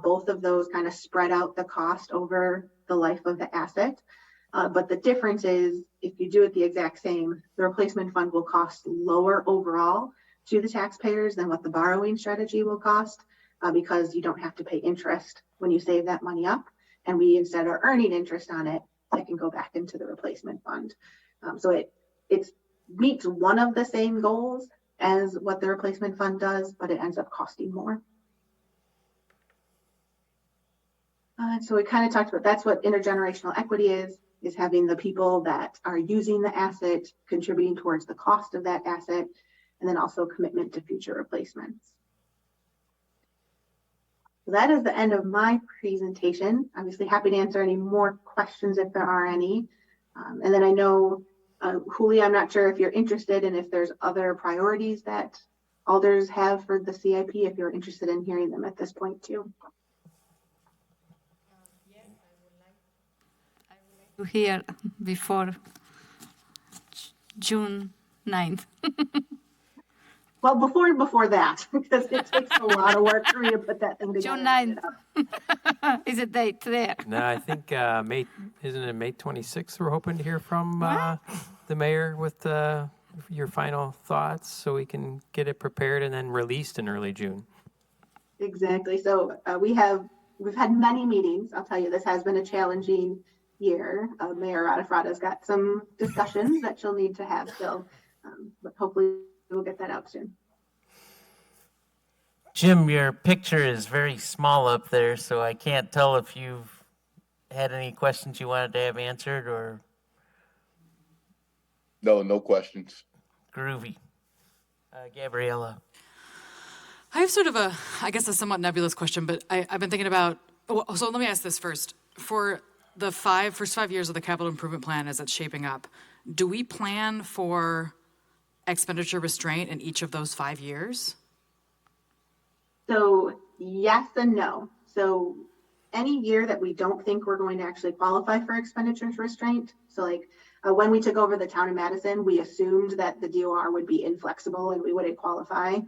Both of those kind of spread out the cost over the life of the asset. But the difference is if you do it the exact same, the replacement fund will cost lower overall to the taxpayers than what the borrowing strategy will cost because you don't have to pay interest when you save that money up. And we instead are earning interest on it that can go back into the replacement fund. So it meets one of the same goals as what the replacement fund does, but it ends up costing more. So we kind of talked about that's what intergenerational equity is. is having the people that are using the asset contributing towards the cost of that asset, and then also commitment to future replacements. So that is the end of my presentation. Obviously happy to answer any more questions if there are any. And then I know, Julie, I'm not sure if you're interested in if there's other priorities that alders have for the CIP, if you're interested in hearing them at this point too. To hear before June 9th. Well, before that, because it takes a lot of work for me to put that thing together. June 9th is a date there. No, I think isn't it May 26th? We're hoping to hear from the mayor with your final thoughts, so we can get it prepared and then released in early June. Exactly. So we've had many meetings. I'll tell you, this has been a challenging year. Mayor Radefrada's got some discussions that she'll need to have still, but hopefully we'll get that out soon. Jim, your picture is very small up there, so I can't tell if you've had any questions you wanted to have answered or... No questions. Groovy. Gabriella. I have sort of I guess a somewhat nebulous question, but I've been thinking about, so let me ask this first. For the first 5 years of the capital improvement plan as it's shaping up, do we plan for expenditure restraint in each of those 5 years? So yes and no. So any year that we don't think we're going to actually qualify for expenditures restraint, so like when we took over the town of Madison, we assumed that the DOR would be inflexible and we wouldn't qualify.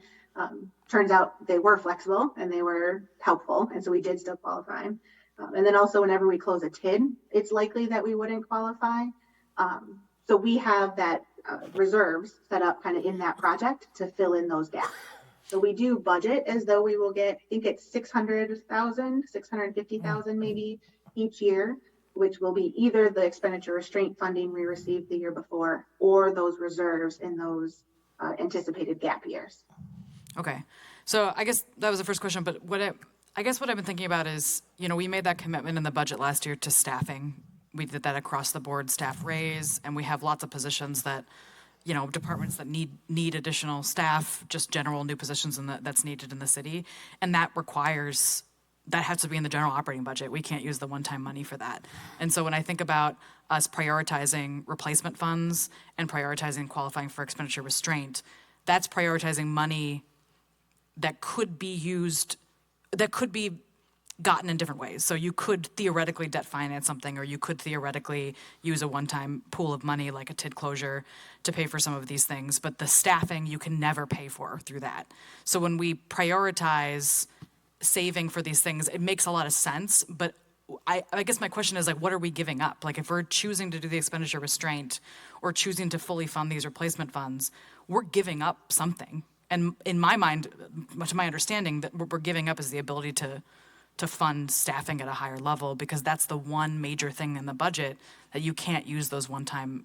Turns out they were flexible and they were helpful, and so we did still qualify. And then also whenever we close a TID, it's likely that we wouldn't qualify. So we have that reserves set up kind of in that project to fill in those gaps. So we do budget as though we will get, I think it's 650,000 maybe each year, which will be either the expenditure restraint funding we received the year before or those reserves in those anticipated gap years. Okay. So I guess that was the first question, but I guess what I've been thinking about is, we made that commitment in the budget last year to staffing. We did that across the board staff raise, and we have lots of positions that, departments that need additional staff, just general new positions that's needed in the city. And that has to be in the general operating budget. We can't use the one-time money for that. And so when I think about us prioritizing replacement funds and prioritizing qualifying for expenditure restraint, that's prioritizing money that could be used, that could be gotten in different ways. So you could theoretically debt finance something, or you could theoretically use a one-time pool of money like a TID closure to pay for some of these things. But the staffing you can never pay for through that. So when we prioritize saving for these things, it makes a lot of sense. But I guess my question is, what are we giving up? If we're choosing to do the expenditure restraint or choosing to fully fund these replacement funds, we're giving up something. And in my mind, to my understanding, that what we're giving up is the ability to fund staffing at a higher level, because that's the one major thing in the budget that you can't use those one-time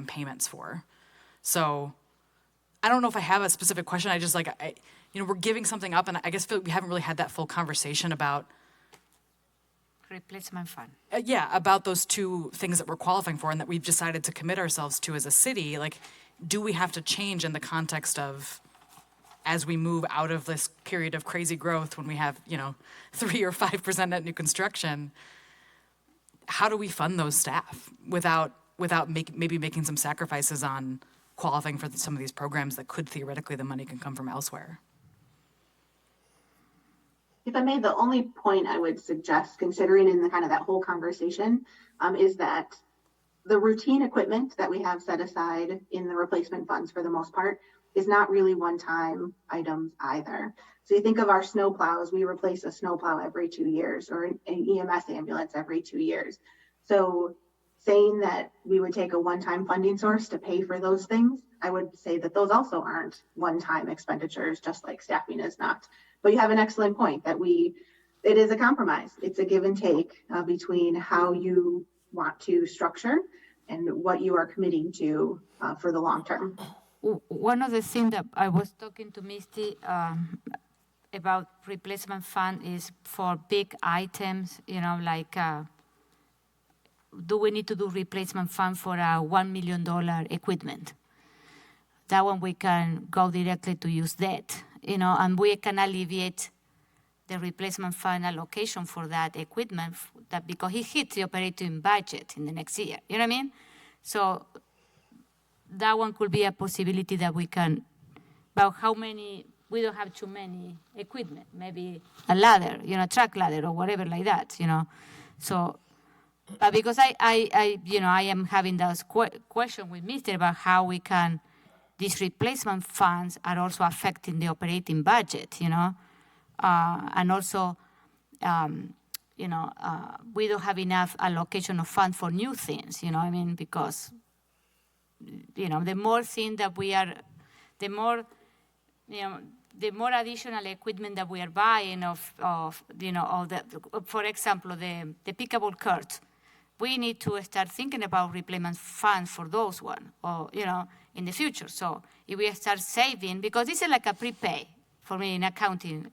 payments for. So I don't know if I have a specific question. I just we're giving something up, and I guess we haven't really had that full conversation about Replacement fund. About those two things that we're qualifying for and that we've decided to commit ourselves to as a city. Do we have to change in the context of, as we move out of this period of crazy growth when we have, 3 or 5% net new construction, how do we fund those staff without maybe making some sacrifices on qualifying for some of these programs that could theoretically the money can come from elsewhere? If I may, the only point I would suggest, considering in the kind of that whole conversation, is that the routine equipment that we have set aside in the replacement funds for the most part is not really one-time items either. So you think of our snow plows, we replace a snow plow every 2 years, or an EMS ambulance every 2 years. So saying that we would take a one-time funding source to pay for those things, I would say that those also aren't one-time expenditures, just like staffing is not. But you have an excellent point that it is a compromise. It's a give and take between how you want to structure and what you are committing to for the long term. One of the things that I was talking to Misty about replacement fund is for big items, do we need to do replacement fund for a $1 million equipment? That one we can go directly to use that, and we can alleviate the replacement fund allocation for that equipment that because it hits the operating budget in the next year. You know what I mean? So that one could be a possibility that we can, about how many, we don't have too many equipment, maybe a ladder, truck ladder or whatever like that, So, but because I am having those question with Mr. about how we can, these replacement funds are also affecting the operating budget, and also, we don't have enough allocation of funds for new things, because, the more thing that we are, the more additional equipment that we are buying for example, the pickable carts, we need to start thinking about replacement funds for those one, or, in the future. So if we start saving, because this is like a prepay for me in accounting,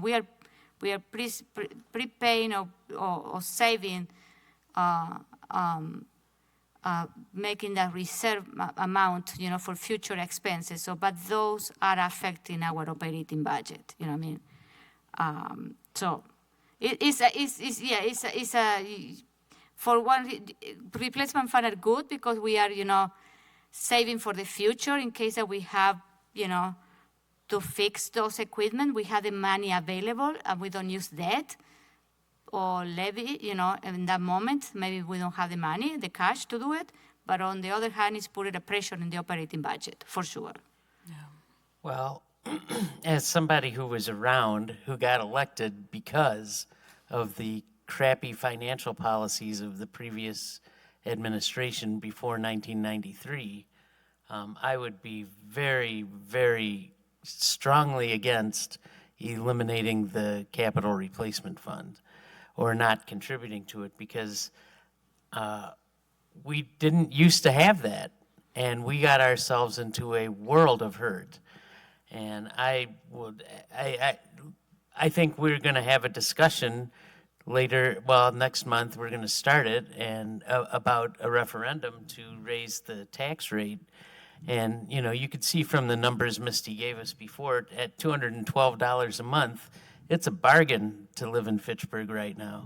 we are prepaying or saving, making that reserve amount, for future expenses. So, but those are affecting our operating budget. You know what I mean? So, it's for one, replacement fund are good because we are, saving for the future in case that we have, to fix those equipment. We have the money available and we don't use that or levy, in that moment. Maybe we don't have the money, the cash to do it. But on the other hand, it's putting a pressure in the operating budget, for sure. Yeah. Well, as somebody who was around, who got elected because of the crappy financial policies of the previous administration before 1993, I would be very, very strongly against eliminating the capital replacement fund or not contributing to it, because we didn't used to have that, and we got ourselves into a world of hurt. And I think we're going to have a discussion later, next month we're going to start it, and about a referendum to raise the tax rate. And, you could see from the numbers Misty gave us before, at $212 a month, it's a bargain to live in Fitchburg right now.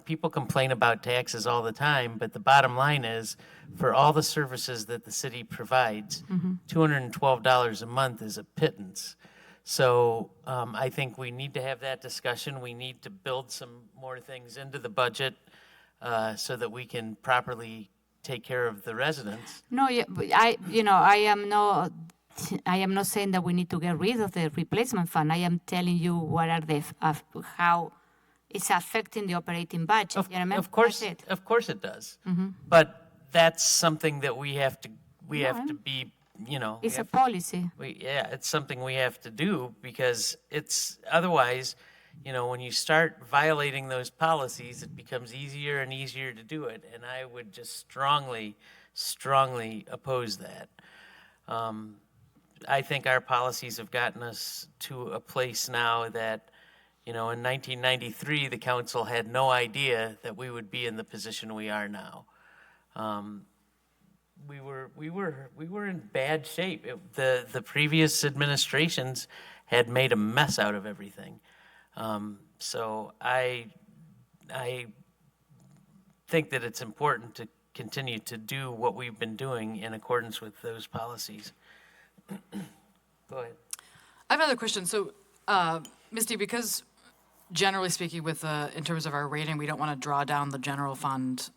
People complain about taxes all the time, but the bottom line is, for all the services that the city provides, $212 a month is a pittance. So I think we need to have that discussion. We need to build some more things into the budget so that we can properly take care of the residents. No, yeah, but I am not saying that we need to get rid of the replacement fund. I am telling you what are how it's affecting the operating budget. Of course it does. But that's something that we have to be, It's a policy. It's something we have to do, because it's otherwise, when you start violating those policies, it becomes easier and easier to do it. And I would just strongly, strongly oppose that. I think our policies have gotten us to a place now that, in 1993, the council had no idea that we would be in the position we are now. We were in bad shape. The previous administrations had made a mess out of everything. So I think that it's important to continue to do what we've been doing in accordance with those policies. Go ahead. I have another question. So, Misty, because generally speaking, in terms of our rating, we don't want to draw down the general fund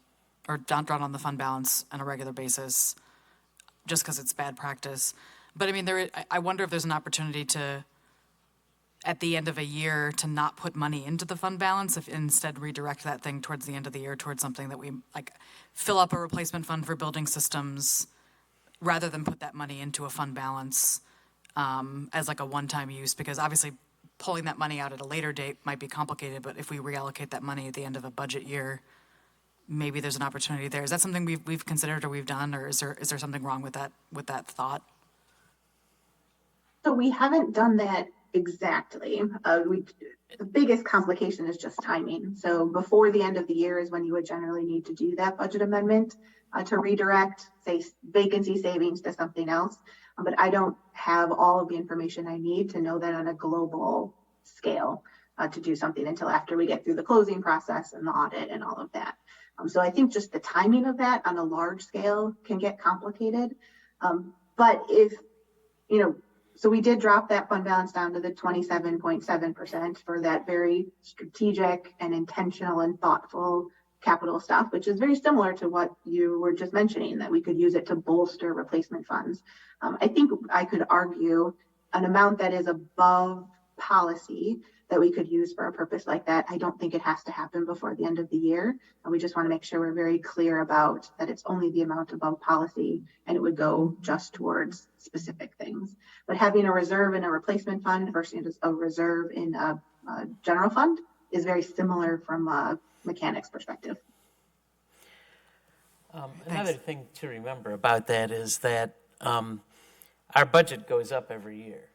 or draw down the fund balance on a regular basis, just because it's bad practice. But I mean, I wonder if there's an opportunity to, at the end of a year, to not put money into the fund balance, if instead redirect that thing towards the end of the year towards something that we fill up a replacement fund for building systems, rather than put that money into a fund balance as a one-time use, because obviously pulling that money out at a later date might be complicated, but if we reallocate that money at the end of a budget year, maybe there's an opportunity there. Is that something we've considered or we've done, or is there something wrong with that thought? So we haven't done that Exactly. The biggest complication is just timing. So before the end of the year is when you would generally need to do that budget amendment to redirect, say, vacancy savings to something else. But I don't have all of the information I need to know that on a global scale to do something until after we get through the closing process and the audit and all of that. So I think just the timing of that on a large scale can get complicated. But if, so we did drop that fund balance down to the 27.7% for that very strategic and intentional and thoughtful capital stuff, which is very similar to what you were just mentioning, that we could use it to bolster replacement funds. I think I could argue an amount that is above policy that we could use for a purpose like that. I don't think it has to happen before the end of the year. And we just want to make sure we're very clear about that it's only the amount above policy and it would go just towards specific things. But having a reserve in a replacement fund versus a reserve in a general fund is very similar from a mechanics perspective. Another thing to remember about that is that our budget goes up every year.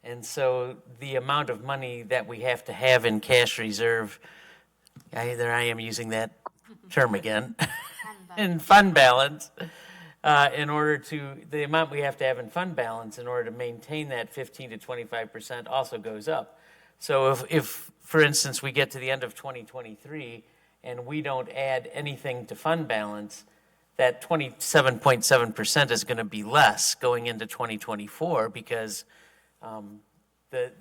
And so the amount of money that we have to have in cash reserve, there I am using that term again, in fund balance, the amount we have to have in fund balance in order to maintain that 15 to 25% also goes up. So if, for instance, we get to the end of 2023 and we don't add anything to fund balance, that 27.7% is going to be less going into 2024 because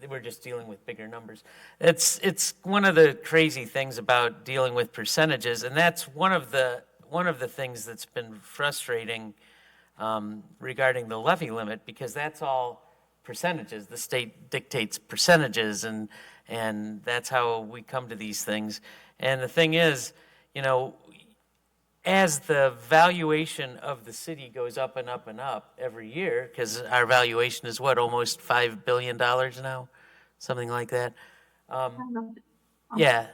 we're just dealing with bigger numbers. It's one of the crazy things about dealing with percentages, and that's one of the things that's been frustrating regarding the levy limit, because that's all percentages. The state dictates percentages, and that's how we come to these things. And the thing is, as the valuation of the city goes up and up and up every year, because our valuation is almost $5 billion now, something like that. Yeah,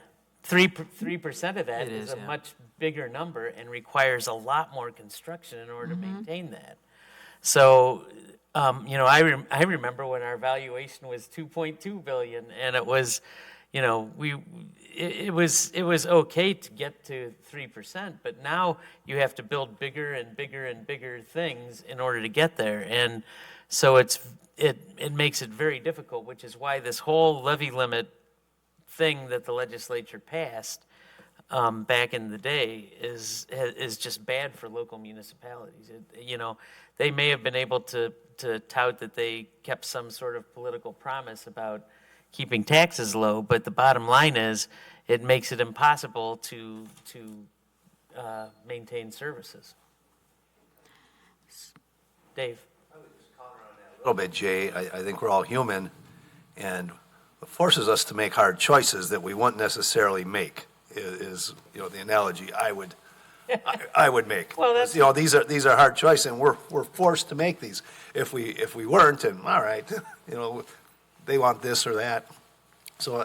3% of that is a much bigger number and requires a lot more construction in order to maintain that. So, I remember when our valuation was $2.2 billion, and it was, it was okay to get to 3%, but now you have to build bigger and bigger and bigger things in order to get there. And so it makes it very difficult, which is why this whole levy limit thing that the legislature passed back in the day is just bad for local municipalities. They may have been able to tout that they kept some sort of political promise about keeping taxes low, but the bottom line is it makes it impossible to maintain services. Dave? A little bit, Jay. I think we're all human, and it forces us to make hard choices that we wouldn't necessarily make. Is the analogy I would make. Well, that's these are hard choices, and we're forced to make these. If we weren't, and all right, they want this or that. So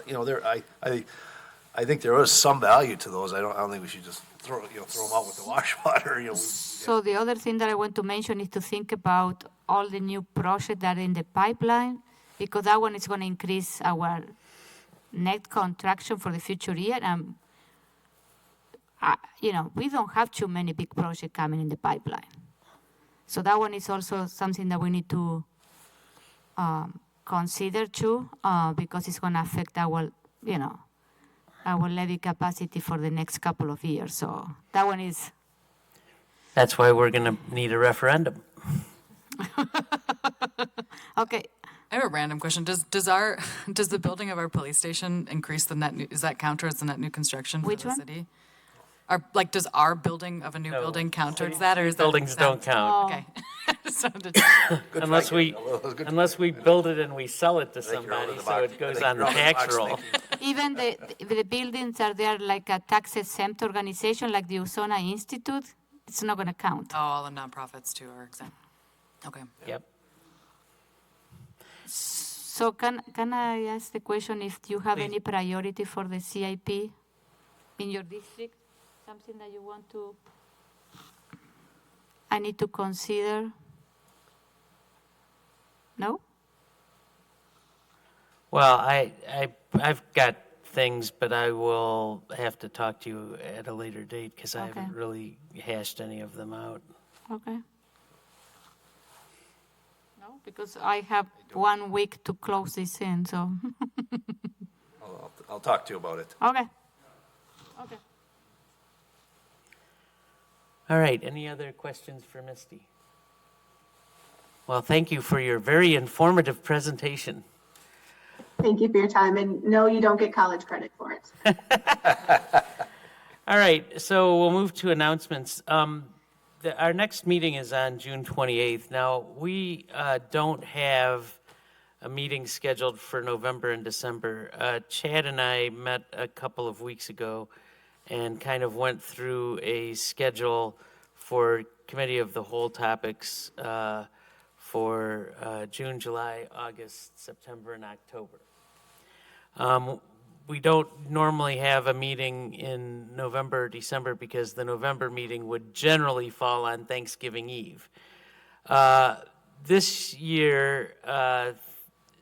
I think there is some value to those. I don't think we should just throw them out with the wash water. So the other thing that I want to mention is to think about all the new projects that are in the pipeline, because that one is going to increase our net contraction for the future year. We don't have too many big projects coming in the pipeline. So that one is also something that we need to consider too, because it's going to affect our levy capacity for the next couple of years. So that one is. That's why we're going to need a referendum. Okay. I have a random question. Does the building of our police station increase the net new, is that count towards the net new construction for the city? Does our building of a new building count towards that, or is buildings don't count? Okay. Unless we build it and we sell it to somebody, so it goes on the tax roll. Even the buildings are there like a tax exempt organization, like the Usona Institute. It's not going to count. Oh, all the nonprofits too are exempt. Okay. Yep. So can I ask the question if you have any priority for the CIP in your district? Something that you want to, I need to consider? No? Well, I've got things, but I will have to talk to you at a later date because I haven't really hashed any of them out. Okay. No, because I have 1 week to close this in, so, I'll talk to you about it. okay. Okay. All right, any other questions for Misty? Well, thank you for your very informative presentation. Thank you for your time, and no, you don't get college credit for it. All right, so we'll move to announcements. Our next meeting is on June 28th. Now, we don't have a meeting scheduled for November and December. Chad and I met a couple of weeks ago and kind of went through a schedule for committee of the whole topics for June, July, August, September, and October. We don't normally have a meeting in November or December because the November meeting would generally fall on Thanksgiving Eve. This year,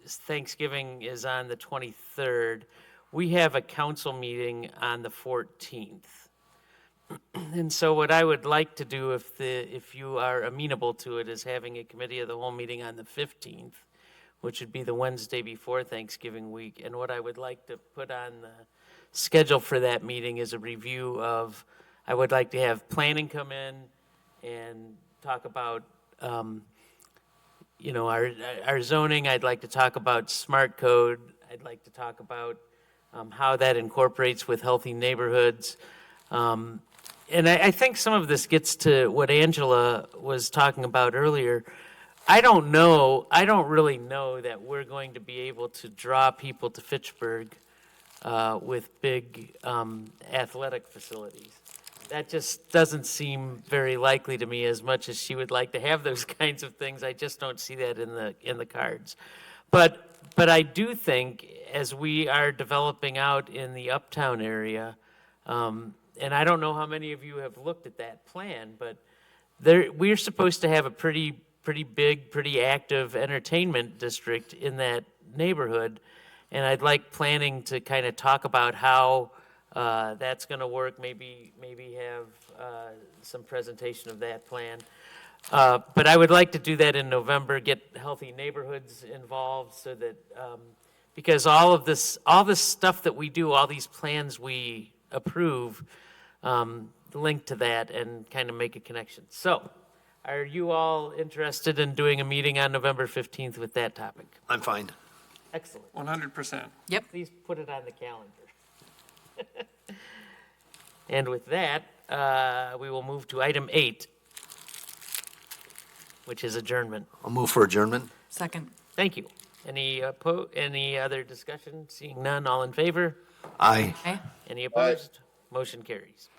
Thanksgiving is on the 23rd. We have a council meeting on the 14th. And so what I would like to do, if you are amenable to it, is having a committee of the whole meeting on the 15th, which would be the Wednesday before Thanksgiving week. And what I would like to put on the schedule for that meeting is a review of, I would like to have planning come in and talk about, our zoning. I'd like to talk about smart code. I'd like to talk about how that incorporates with healthy neighborhoods. And I think some of this gets to what Angela was talking about earlier. I don't really know that we're going to be able to draw people to Fitchburg with big athletic facilities. That just doesn't seem very likely to me. As much as she would like to have those kinds of things, I just don't see that in the cards. But I do think as we are developing out in the uptown area, and I don't know how many of you have looked at that plan, but we're supposed to have a pretty big, pretty active entertainment district in that neighborhood. And I'd like planning to kind of talk about how that's going to work, maybe have some presentation of that plan. But I would like to do that in November, get healthy neighborhoods involved so that, because all this stuff that we do, all these plans we approve, link to that and kind of make a connection. So, are you all interested in doing a meeting on November 15th with that topic? I'm fine. Excellent. 100%. Yep. Please put it on the calendar. And with that, we will move to item 8, which is adjournment. I'll move for adjournment. Second. Thank you. Any other discussion? Seeing none, all in favor? Aye. Okay. Any opposed? Motion carries.